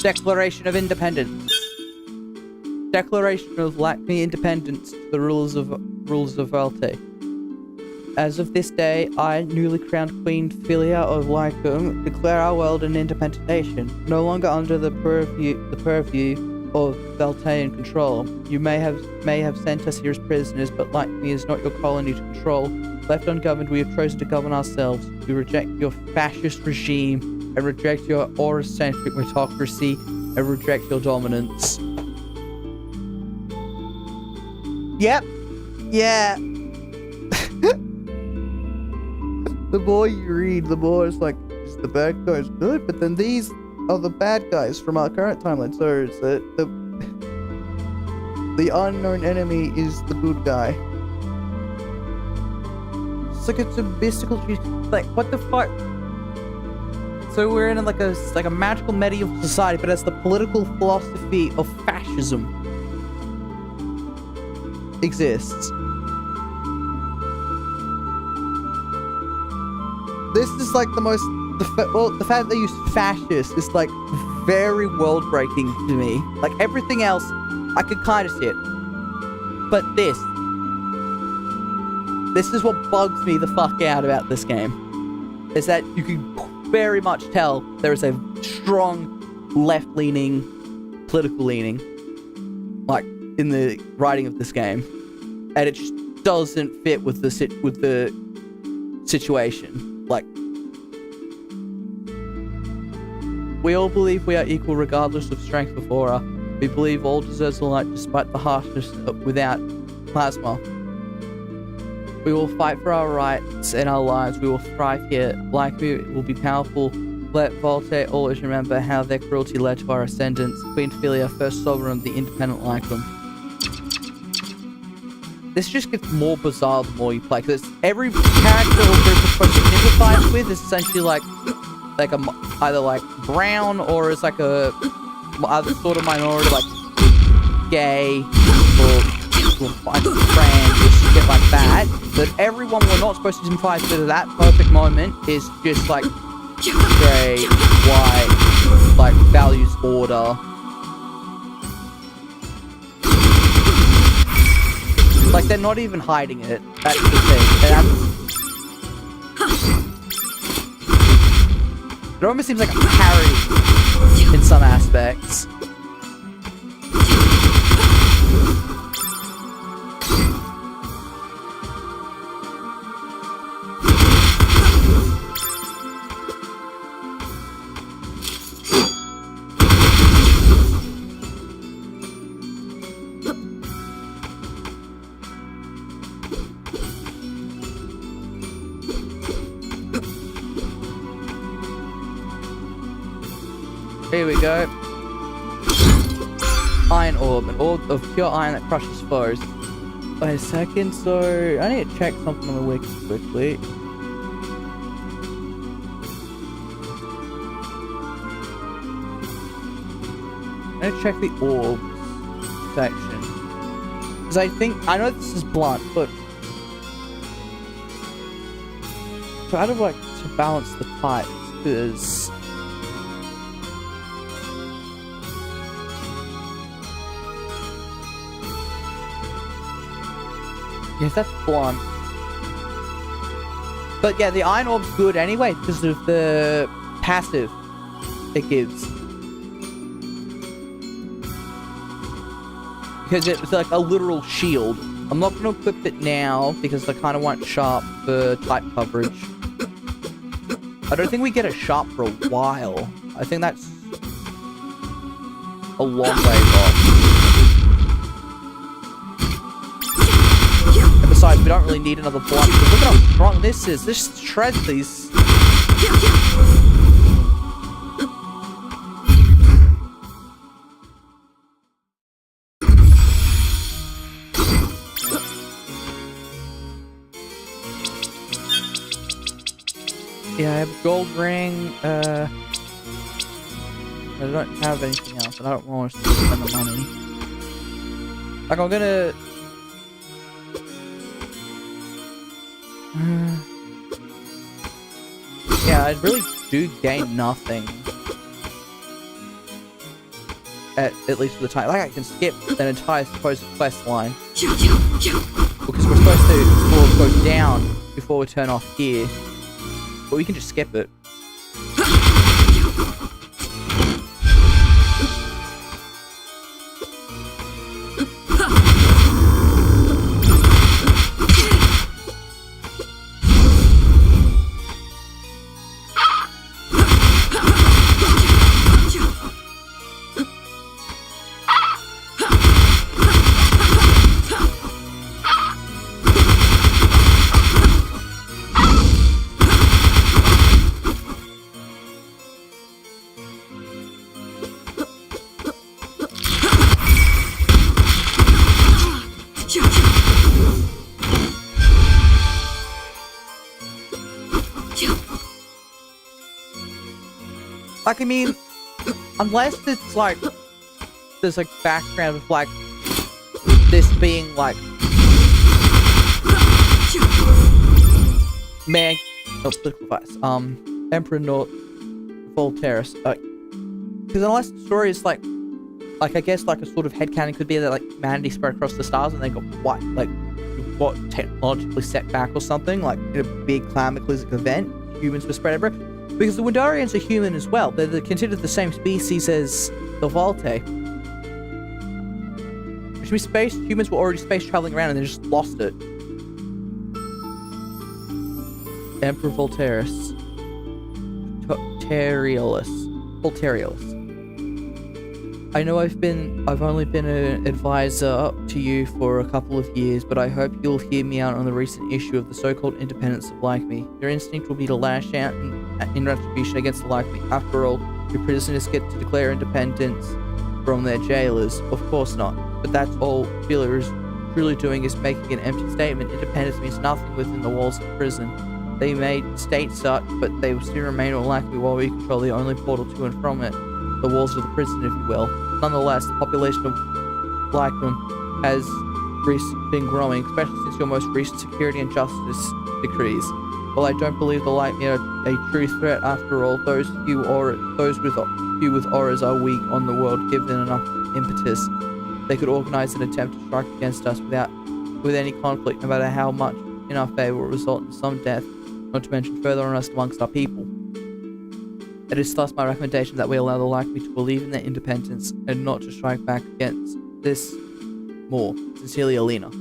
Declaration of Independence. Declaration of Lackme independence to the rulers of Valte. As of this day, I, newly crowned Queen Philia of Lycum, declare our world an independent nation, no longer under the purview of Valtean control. You may have sent us here as prisoners, but Lycme is not your colony to control. Left ungoverned, we have chosen to govern ourselves. We reject your fascist regime and reject your aura-centric meritocracy and reject your dominance. Yep. Yeah. The more you read, the more it's like, the bad guys good, but then these are the bad guys from our current timeline. So it's the unknown enemy is the good guy. It's like it's a mystical, like what the fuck? So we're in like a magical medieval society, but it's the political philosophy of fascism exists. This is like the most, the fact they use fascist is like very world-breaking to me. Like everything else, I could kind of see it. But this is what bugs me the fuck out about this game. Is that you can very much tell there is a strong left-leaning, political leaning, like, in the writing of this game. And it just doesn't fit with the situation. Like, we all believe we are equal regardless of strength or aura. We believe all deserves the light despite the harshness without plasma. We will fight for our rights and our lives. We will thrive here. Like we will be powerful. Let Valte always remember how their cruelty led to our ascendance. Queen Philia, first sovereign of the independent Lycum. This just gets more bizarre the more you play, because every character or group is supposed to sympathize with is essentially like either like brown or is like a other sort of minority, like gay or trans or shit like that. But everyone we're not supposed to sympathize with at that perfect moment is just like straight, white, like values order. Like, they're not even hiding it. That's the thing. It almost seems like a parody in some aspects. Here we go. Iron orb, an orb of pure iron that crushes foes. Wait a second, so I need to check something on the wiki quickly. I'm gonna check the orbs section. Because I know this is blunt, but try to like to balance the types, because yes, that's blunt. But yeah, the iron orb's good anyway because of the passive it gives. Because it's like a literal shield. I'm not going to equip it now because I kind of want sharp for type coverage. I don't think we get a sharp for a while. I think that's a long way off. Besides, we don't really need another block. Look at how strong this is. This shreds these. Yeah, I have gold ring. I don't have anything else, and I don't want to spend the money. Like, I'm gonna... yeah, I really do gain nothing. At least for the time. Like, I can skip an entire supposed quest line. Because we're supposed to go down before we turn off here. But we can just skip it. Like, I mean, unless it's like, there's like background of like, this being like, man, oh, political advice, Emperor North Voltairus, because unless the story is like, I guess like a sort of headcanon could be that like humanity spread across the stars and they got what, like, what technologically set back or something, like in a big cataclysmic event, humans were spread everywhere. Because the Windarians are human as well. They're considered the same species as the Volte. Which means humans were already space traveling around and they just lost it. Emperor Voltairus. Voltairus. I know I've only been an advisor to you for a couple of years, but I hope you'll hear me out on the recent issue of the so-called independence of Like-Me. Your instinct will be to lash out in retribution against the Like-Me. After all, your prisoners get to declare independence from their jailers. Of course not. But that's all Fila is truly doing, is making an empty statement. Independence means nothing within the walls of prison. They may state such, but they will still remain all Like-Me while we control the only portal to and from it. The walls of the prison, if you will. Nonetheless, the population of Like-Me has been growing, especially since your most recent security and justice decrees. While I don't believe the Like-Me are a true threat after all, those with auras are weak on the world. Given enough impetus, they could organize an attempt to strike against us with any conflict, no matter how much in our favor, will result in some death, not to mention further unrest amongst our people. It is thus my recommendation that we allow the Like-Me to believe in their independence and not to strike back against this more. Sincerely, Alina.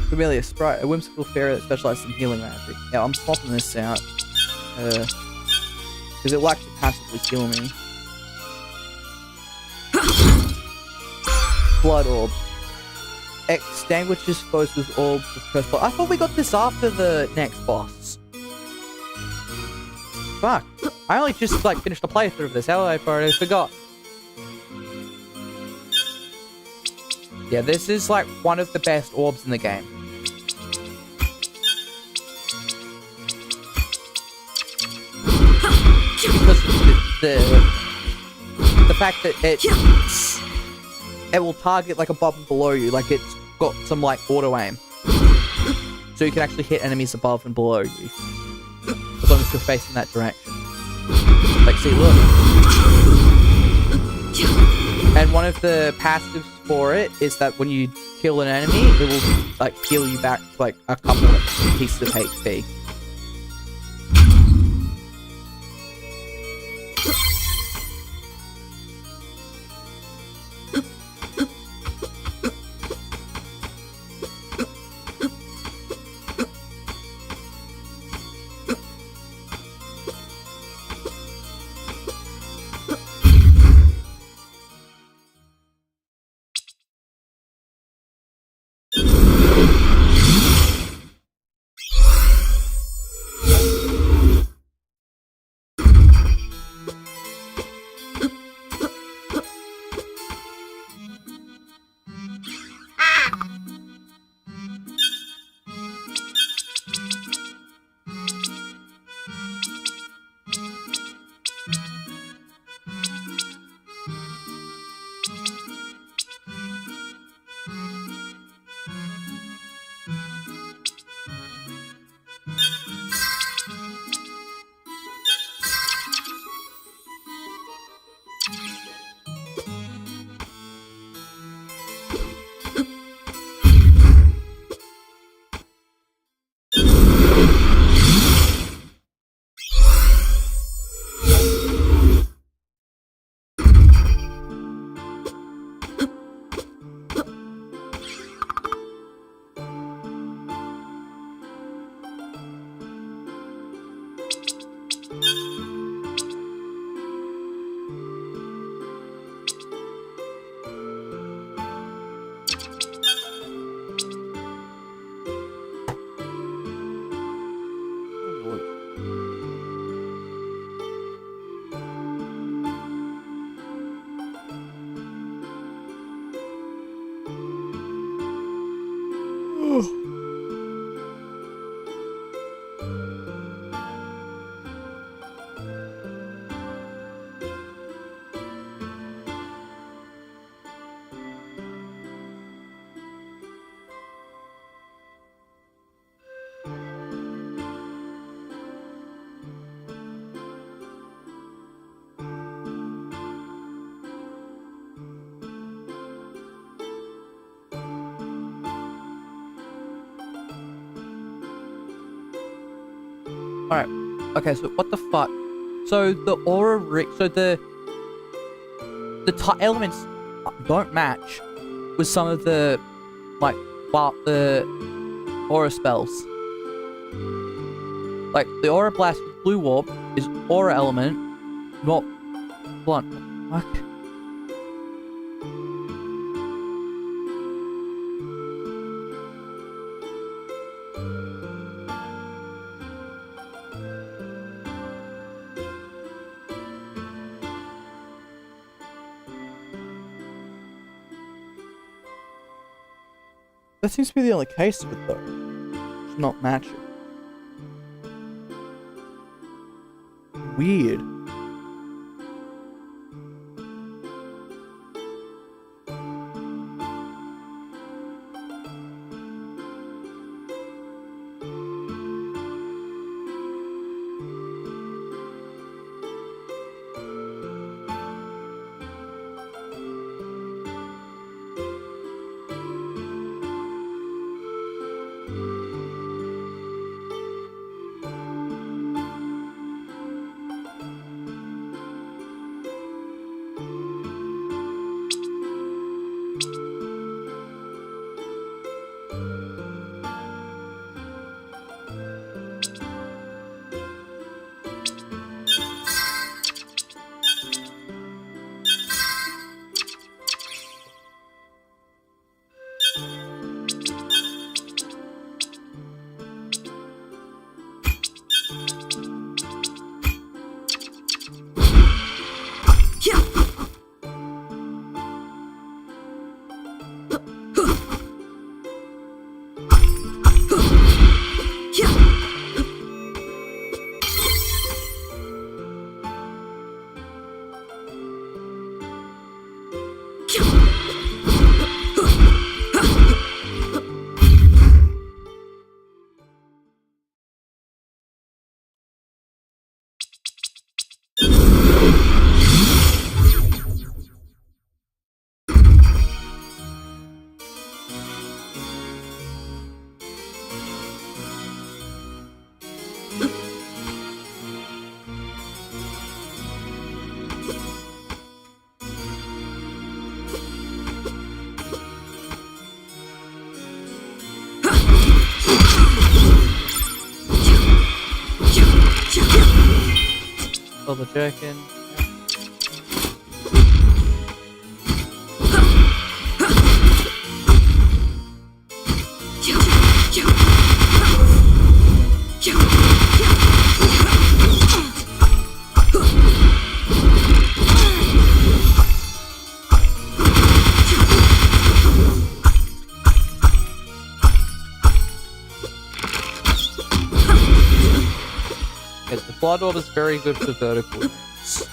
Familiar sprite, a whimsical fairy that specializes in healing magic. Yeah, I'm swapping this out. Because it will actually passively heal me. Blood Orb. Extinguishes foes with orbs of cursed blood. I thought we got this after the next boss. Fuck. I only just like finished the playthrough of this. How I already forgot. Yeah, this is like one of the best orbs in the game. Because the fact that it will target like above and below you, like it's got some like auto aim, so you can actually hit enemies above and below you as long as you're facing that direction. Like, see, look. And one of the passives for it is that when you kill an enemy, it will like heal you back like a couple of pieces of HP. Alright. Okay, so what the fuck? So the aura so the elements don't match with some of the the aura spells. Like the aura blast with blue warp is aura element, not blunt. What? That seems to be the only case of it, though. It's not matching. Weird. Double checking. Yes, the Blood Orb is very good for vertical moves.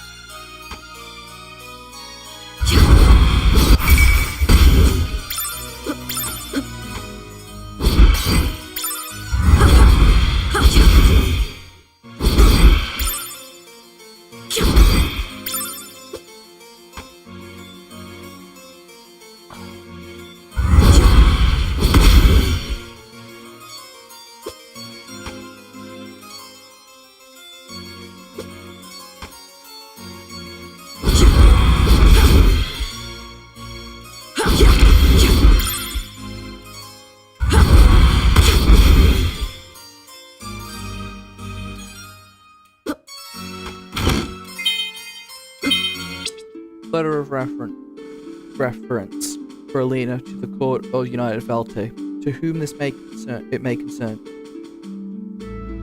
Letter of reference for Alina to the court of United Valte, to whom this may concern.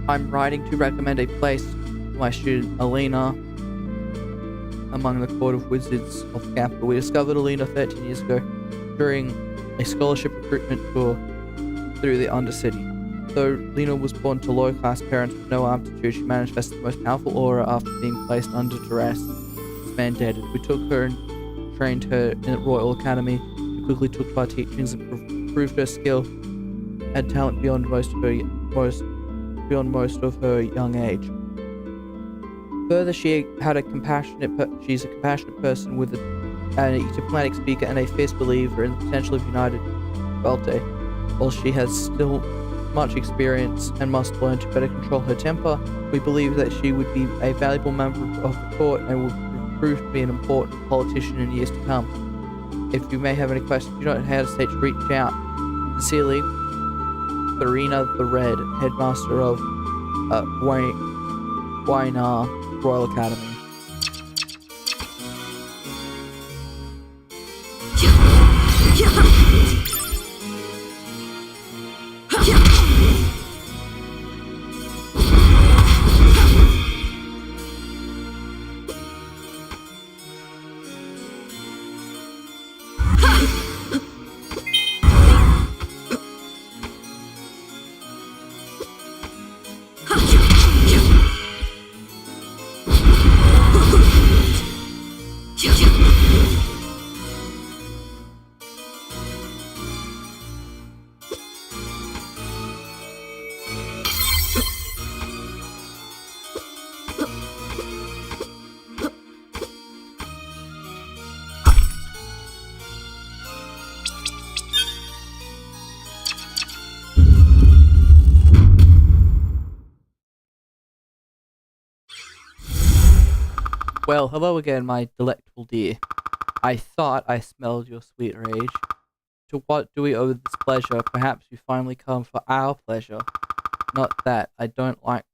I'm writing to recommend a place for my student Alina among the court of wizards of the capital. We discovered Alina 13 years ago during a scholarship recruitment tour through the Undercity. Though Lena was born to low-class parents with no aptitude, she manifested the most powerful aura after being placed under duress. Mandated. We took her and trained her in the Royal Academy. We quickly took to our teachings and proved her skill and talent beyond most of her young age. Further, she's a compassionate person with a diplomatic speaker and a fierce believer in the potential of United Valte. While she has still much experience and must learn to better control her temper. We believe that she would be a valuable member of the court and would prove to be an important politician in years to come. If you may have any questions, you don't hesitate to reach out. Sincerely, Farina the Red, headmaster of Wainar Royal Academy. Well, hello again, my delectable dear. I thought I smelled your sweet rage. To what do we owe this pleasure? Perhaps you finally come for our pleasure. Not that I don't like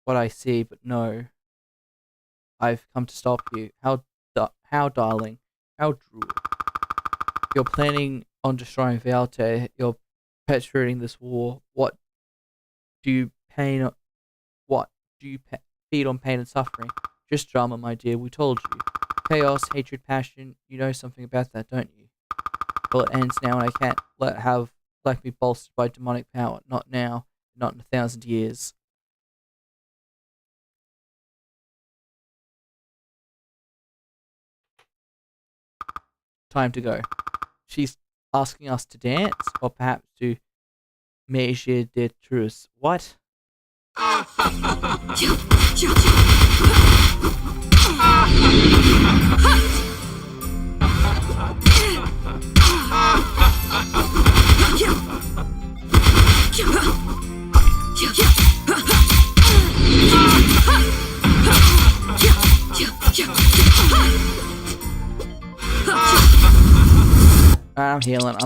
what I see, but no. I've come to stop you. How, darling? How drool? You're planning on destroying Vialte. You're perpetuating this war. What do you feed on pain and suffering? Just drama, my dear, we told you. Chaos, hatred, passion, you know something about that, don't you? Well, it ends now, and I can't let me bolstered by demonic power. Not now, not in 1,000 years. Time to go. She's asking us to dance, or perhaps to Measure de Truce. What? I'm healing.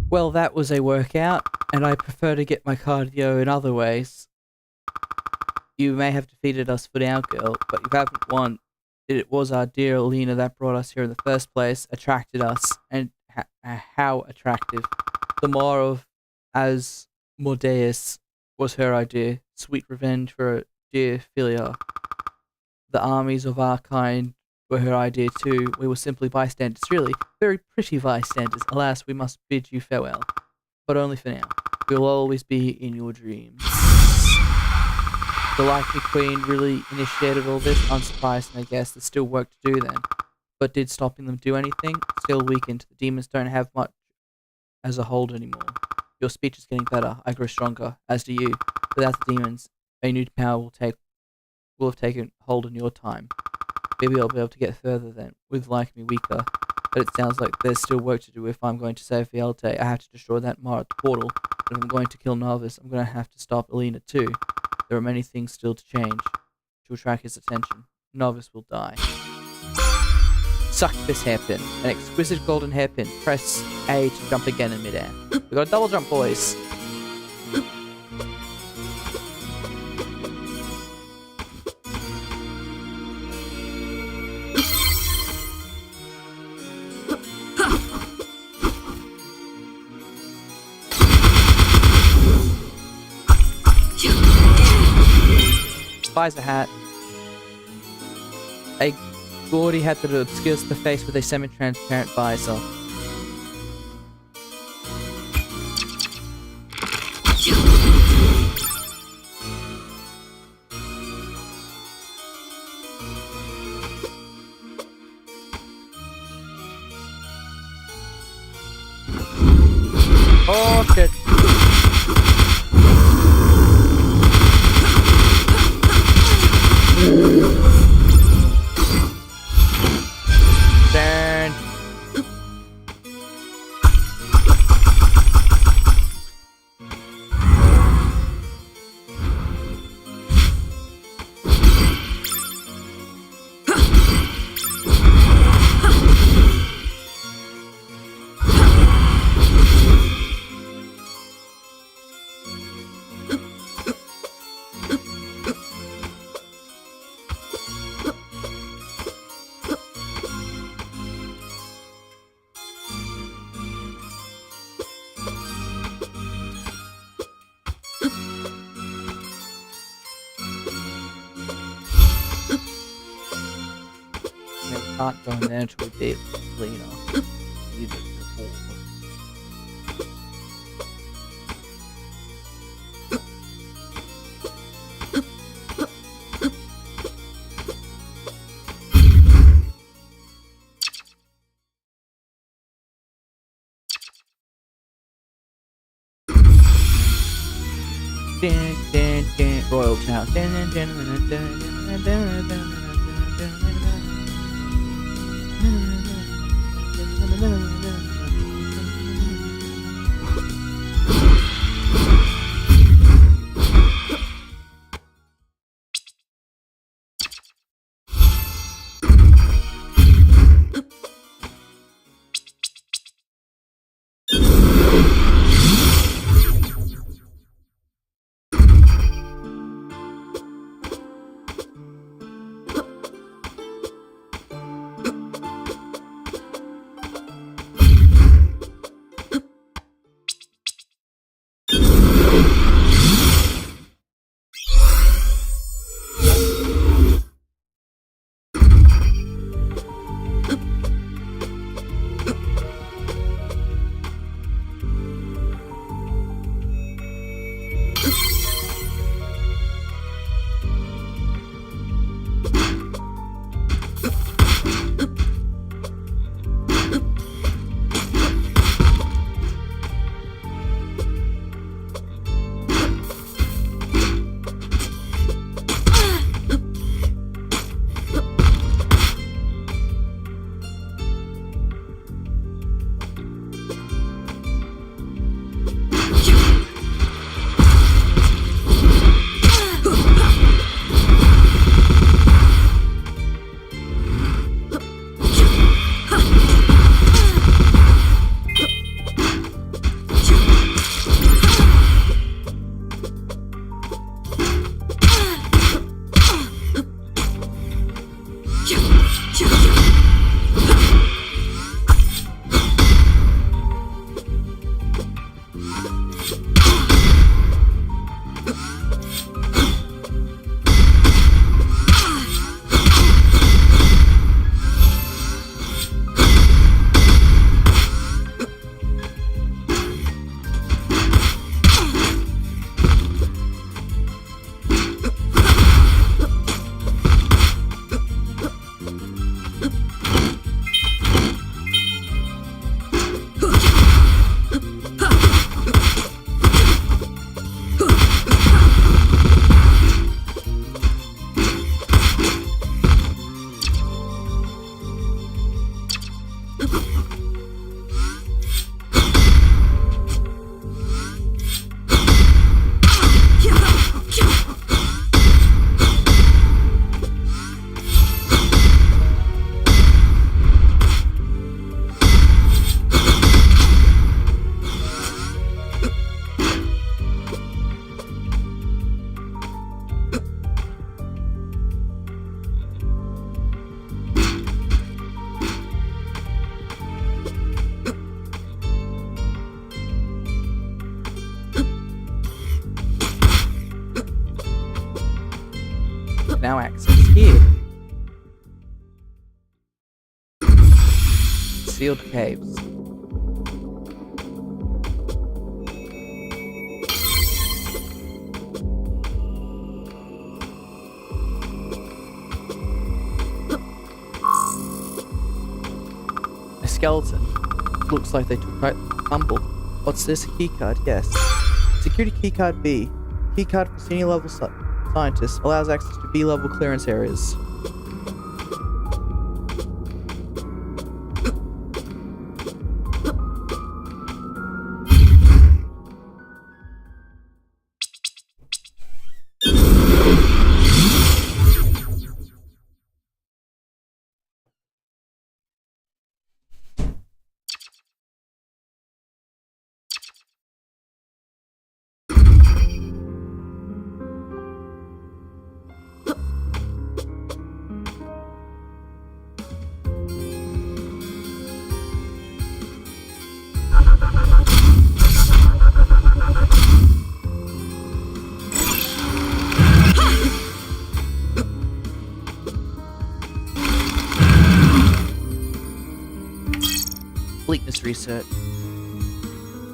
Well, that was a workout, and I prefer to get my cardio in other ways. You may have defeated us for now, girl, but you haven't won. It was our dear Alina that brought us here in the first place, attracted us, and how attractive. The more of Asmodeus was her idea, sweet revenge for her dear Philia. The armies of our kind were her idea too. We were simply bystanders, really. Very pretty bystanders. Alas, we must bid you farewell. But only for now. We will always be in your dreams. The likely queen really initiated all this. Unsurprising, I guess. There's still work to do then. But did stopping them do anything? Still weakened. The demons don't have much as a hold anymore. Your speech is getting better. I grow stronger, as do you. Without the demons, a new power will have taken hold in your time. Maybe I'll be able to get further then, with like me weaker. But it sounds like there's still work to do if I'm going to save Vialte. I have to destroy that Mar at the portal. But if I'm going to kill Novice, I'm going to have to stop Alina too. There are many things still to change. To attract his attention, Novice will die. Suck this hairpin. An exquisite golden hairpin. Press A to jump again in midair. We got a double jump, boys. Buys a hat. A gaudy hat that obscures the face with a semi-transparent visor. Oh shit. Turn. Can't go in there until we beat Lena. Either. Royal Town. now access here. Sealed caves. A skeleton. Looks like they took quite a tumble. What's this? A keycard? Yes. Security keycard B. Keycard for senior level scientists. Allows access to B level clearance areas.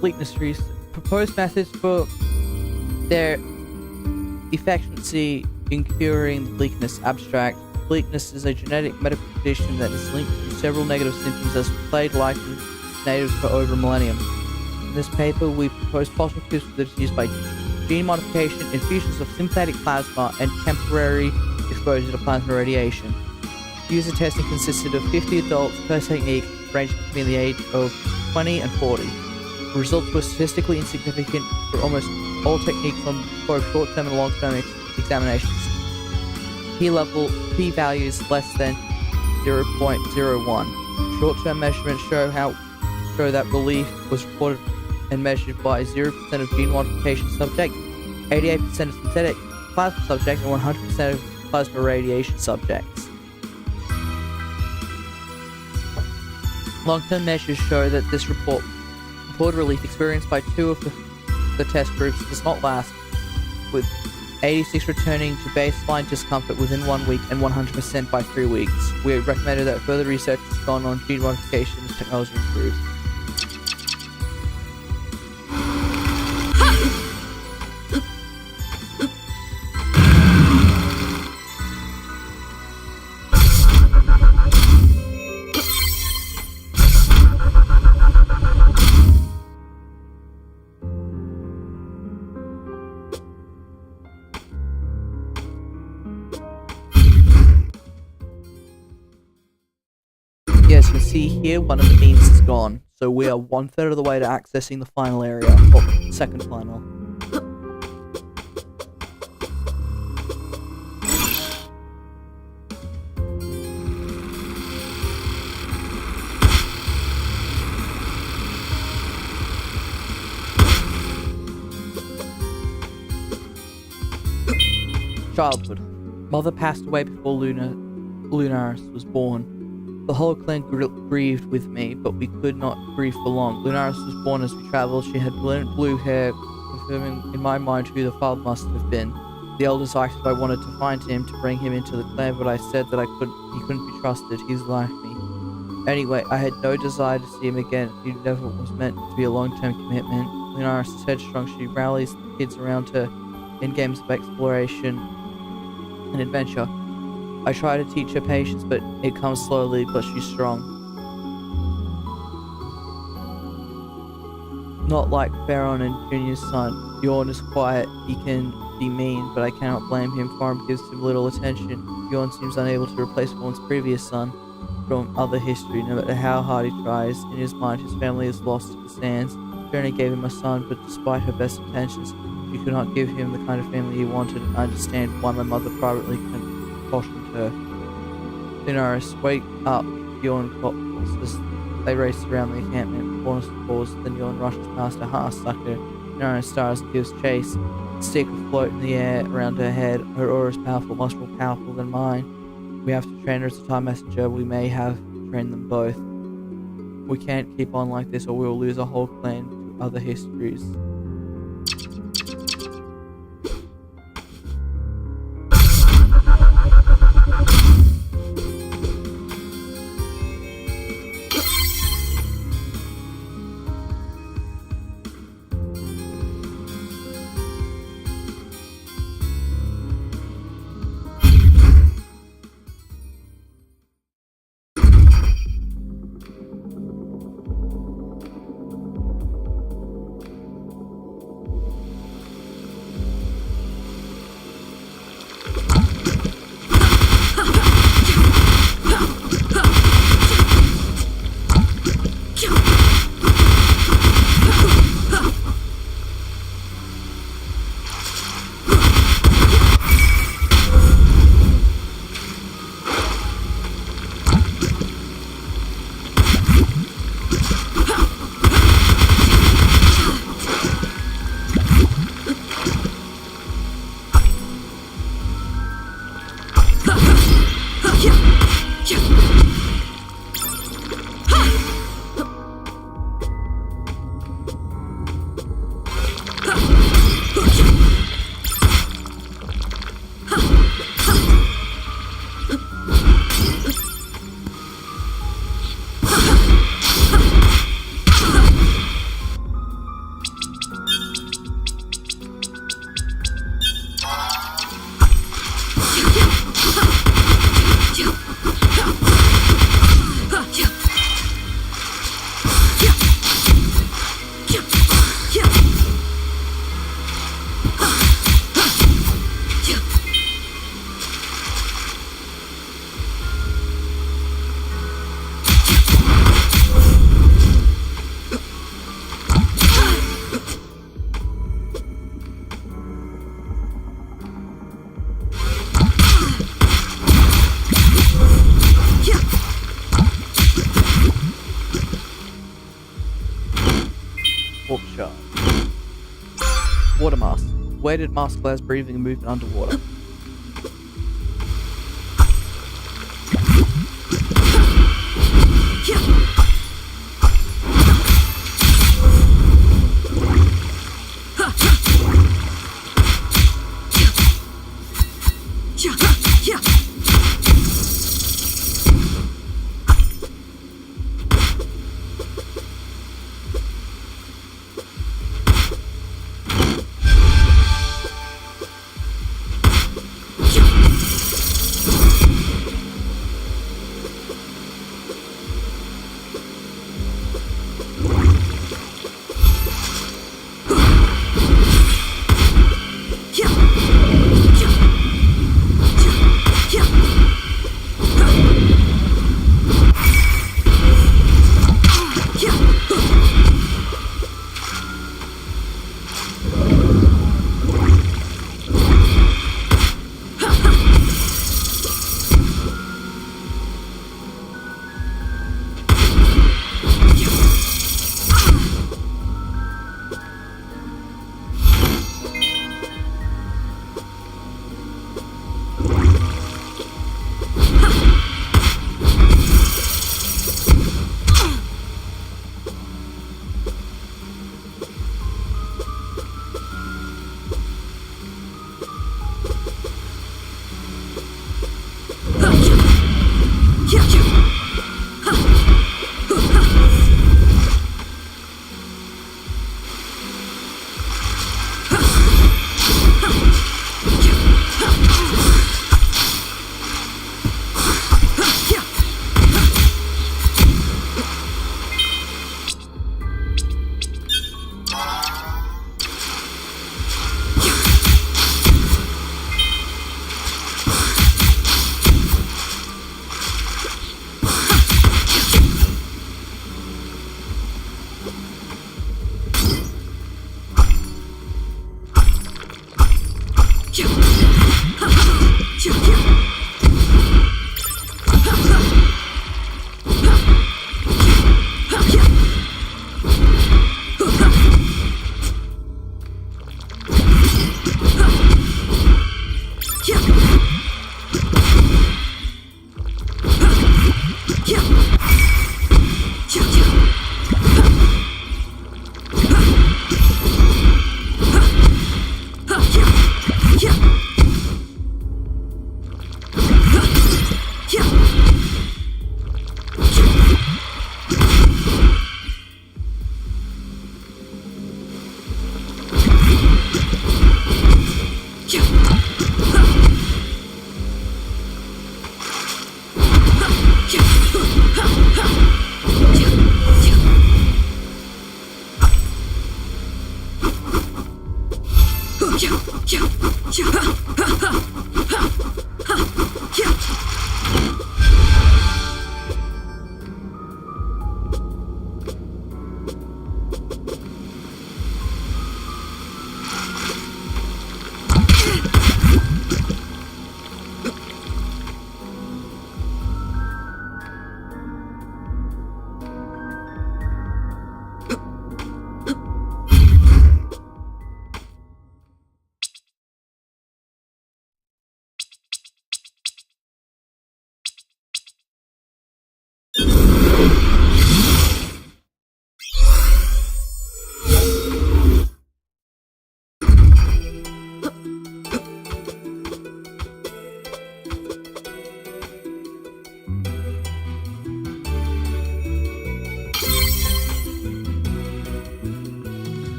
Bleakness research. Proposed methods for their efficiency in curing the bleakness. Abstract. Bleakness is a genetic medical condition that is linked to several negative symptoms as plague-like in natives for over a millennium. In this paper, we propose possible cures for this used by gene modification, infusions of synthetic plasma, and temporary exposure to plasma radiation. User testing consisted of 50 adults per technique, ranging between the age of 20 and 40. The results were statistically insignificant for almost all techniques on both short-term and long-term examinations. P values less than 0.01. Short-term measurements show that relief was reported and measured by 0% of gene modification subject, 88% of synthetic plasma subjects, and 100% of plasma radiation subjects. Long-term measures show that this reported relief experienced by 2 of the test groups does not last, with 86 returning to baseline discomfort within 1 week and 100% by 3 weeks. We recommended that further research is done on gene modification as technology improves. As you can see here, one of the beams is gone, so we are 1/3 of the way to accessing the final area, or second final. Childhood. Mother passed away before Lunaris was born. The whole clan grieved with me, but we could not grieve for long. Lunaris was born as we travelled. She had brilliant blue hair, confirming in my mind who the father must have been. The elders asked if I wanted to find him to bring him into the clan, but I said that he couldn't be trusted. He's like me. Anyway, I had no desire to see him again. He never was meant to be a long-term commitment. Lunaris is headstrong. She rallies the kids around her in games of exploration and adventure. I try to teach her patience, but it comes slowly, but she's strong. Not like Baron and Junior's son. Bjorn is quiet. He can be mean, but I cannot blame him. Farm gives him little attention. Bjorn seems unable to replace Bjorn's previous son from other history, no matter how hard he tries. In his mind, his family is lost to the sands. Journey gave him a son, but despite her best intentions, she could not give him the kind of family he wanted, and I understand why my mother privately cautioned her. Lunaris, wake up, Bjorn calls as they race around the encampment. Bjorn falls, then Bjorn rushes past a half-sucker. Lunaris stars and gives chase. The stick will float in the air around her head. Her aura is powerful, much more powerful than mine. We have to train her as a time messenger. We may have to train them both. We can't keep on like this, or we will lose our whole clan to other histories. corpse shard. Water mask. Where did mask allows breathing and movement underwater?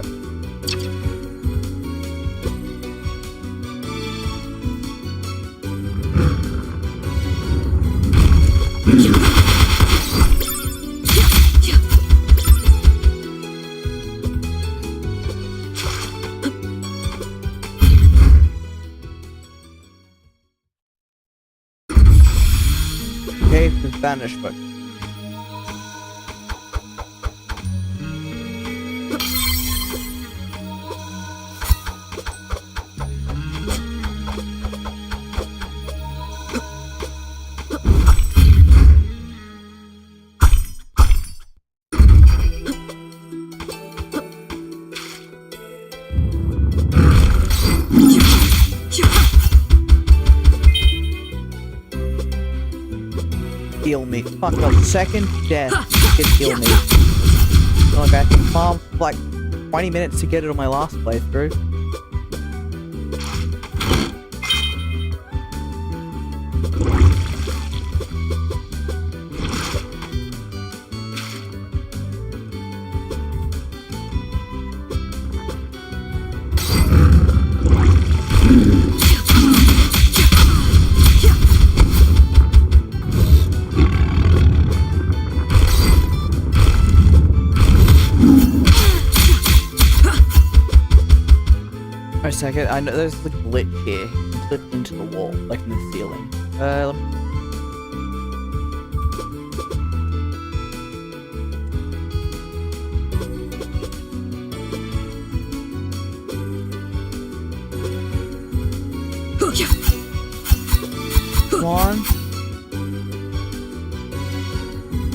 go. Cave with banishment. Heal me. Fuck the second death can heal me. Like I farmed for like 20 minutes to get it on my last playthrough. Wait a second, I know there's a glitch here. You can clip into the wall, like in the ceiling. Let me... Come on.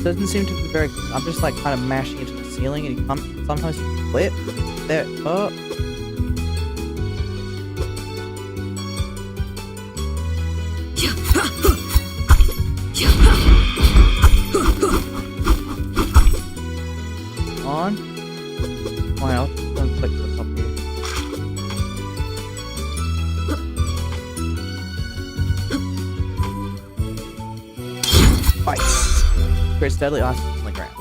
Doesn't seem to be very... I'm just like kind of mashing into the ceiling and you can't... Sometimes you clip. There. Oh. On. Why else? Don't click this up here. Fights. Creates deadly items on the ground.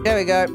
There we go.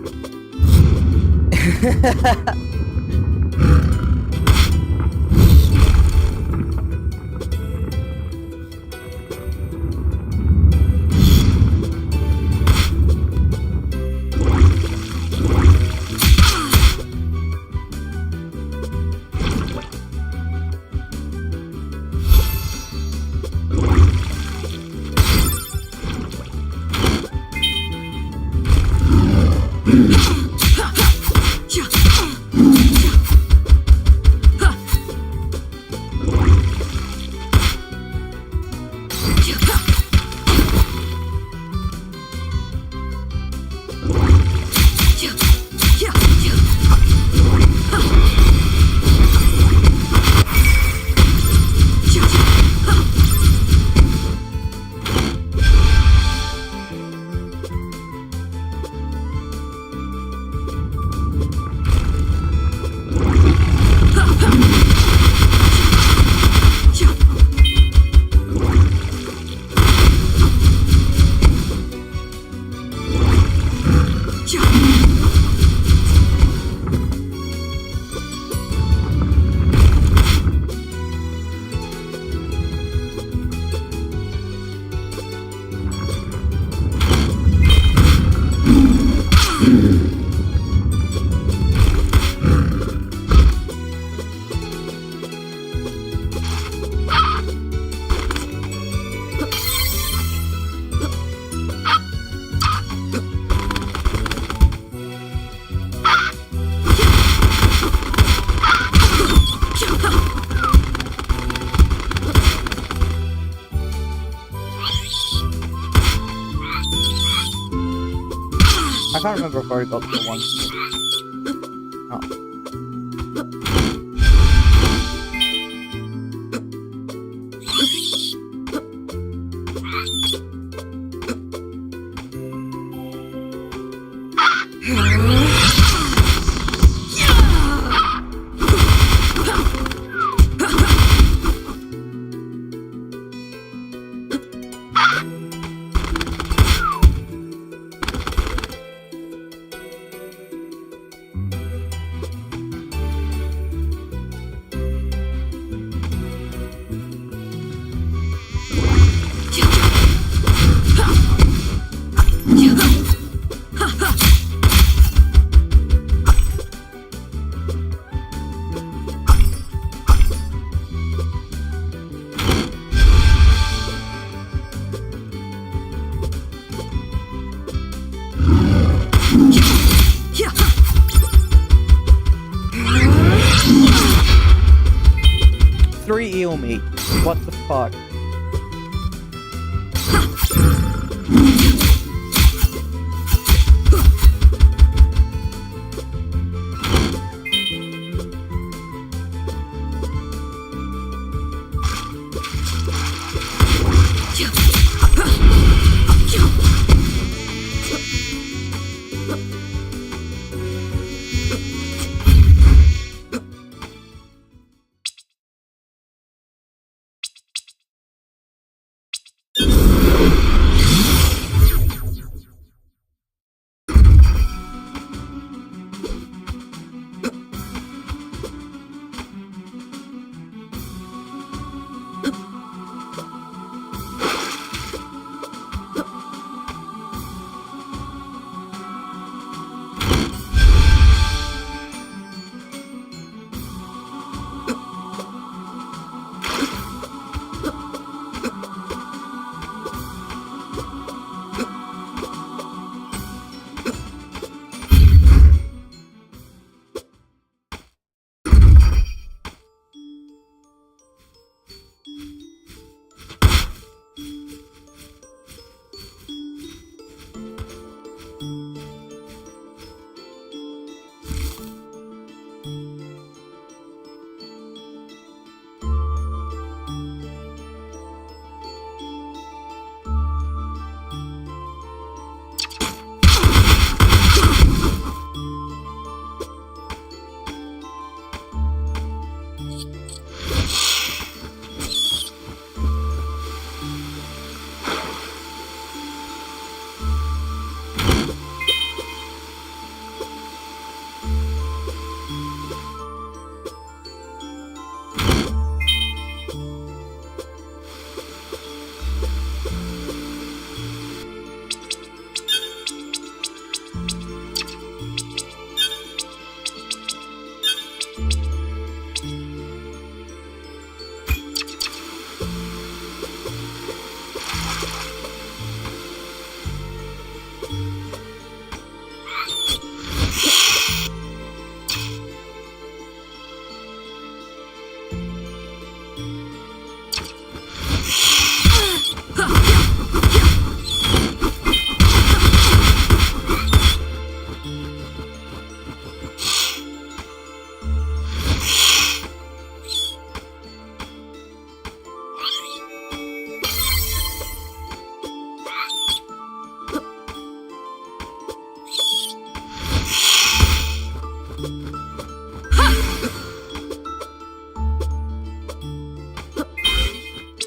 I can't remember if I already got the one. free eel meat. What the fuck?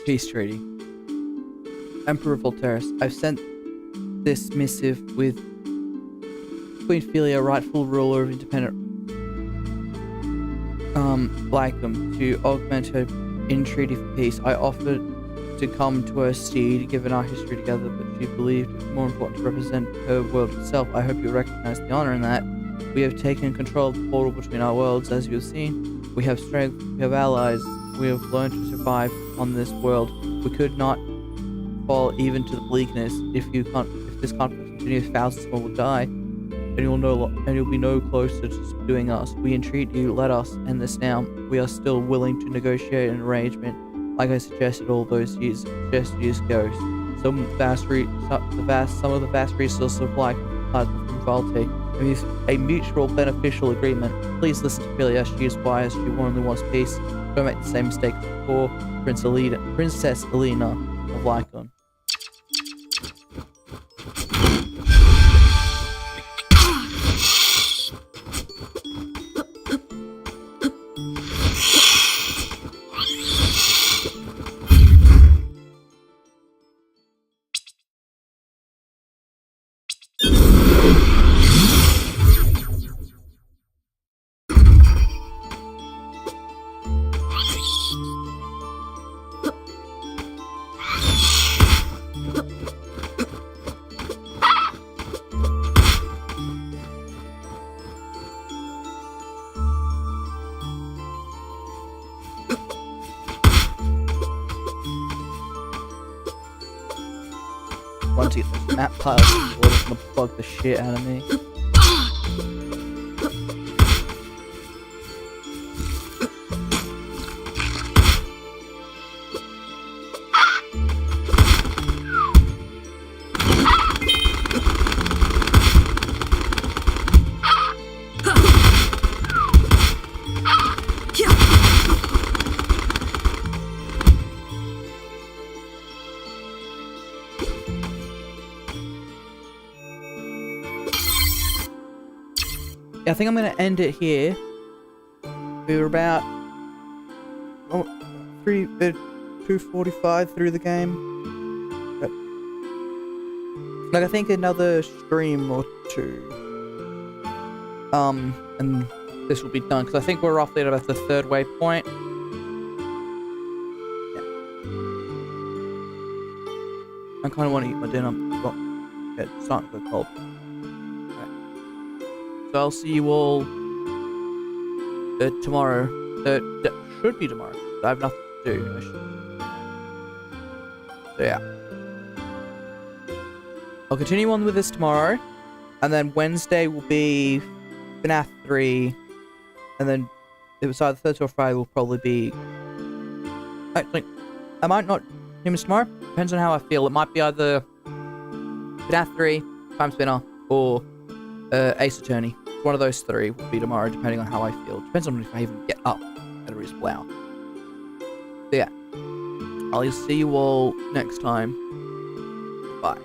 Peace treaty. Emperor Voltairus, I've sent this missive with Queen Philia, rightful ruler of independent Lycum, to augment her entreaty for peace. I offered to come to her steed, given our history together, but she believed it was more important to represent her world itself. I hope you recognize the honor in that. We have taken control of the portal between our worlds, as you have seen. We have strength, we have allies, we have learned to survive on this world. We could not fall even to the bleakness. If this conflict continues, thousands more will die, and you'll be no closer to subduing us. We entreat you, let us end this now. We are still willing to negotiate an arrangement, like I suggested all those years ago. Some of the vast resources of life from Valte. A mutual beneficial agreement. Please listen to Philia. She is wise. She only wants peace. Don't make the same mistake as before. Princess Elena of Lycon. Once you get this map pile, it's gonna bug the shit out of me. I think I'm going to end it here. We were about 2:45 through the game. But, like, I think another stream or two. And this will be done, because I think we're roughly at about the 3rd waypoint. Yeah. I kind of want to eat my dinner. It's starting to go cold. Right. So I'll see you all tomorrow. Should be tomorrow. I have nothing to do. So yeah. I'll continue on with this tomorrow. And then Wednesday will be FNAF 3. And then it was either Thursday or Friday will probably be... Actually, I might not do this tomorrow. Depends on how I feel. It might be either FNAF 3, Timespinner, or Ace Attorney. One of those 3 will be tomorrow, depending on how I feel. Depends on if I even get up at a reasonable hour. So yeah, I'll see you all next time. Bye.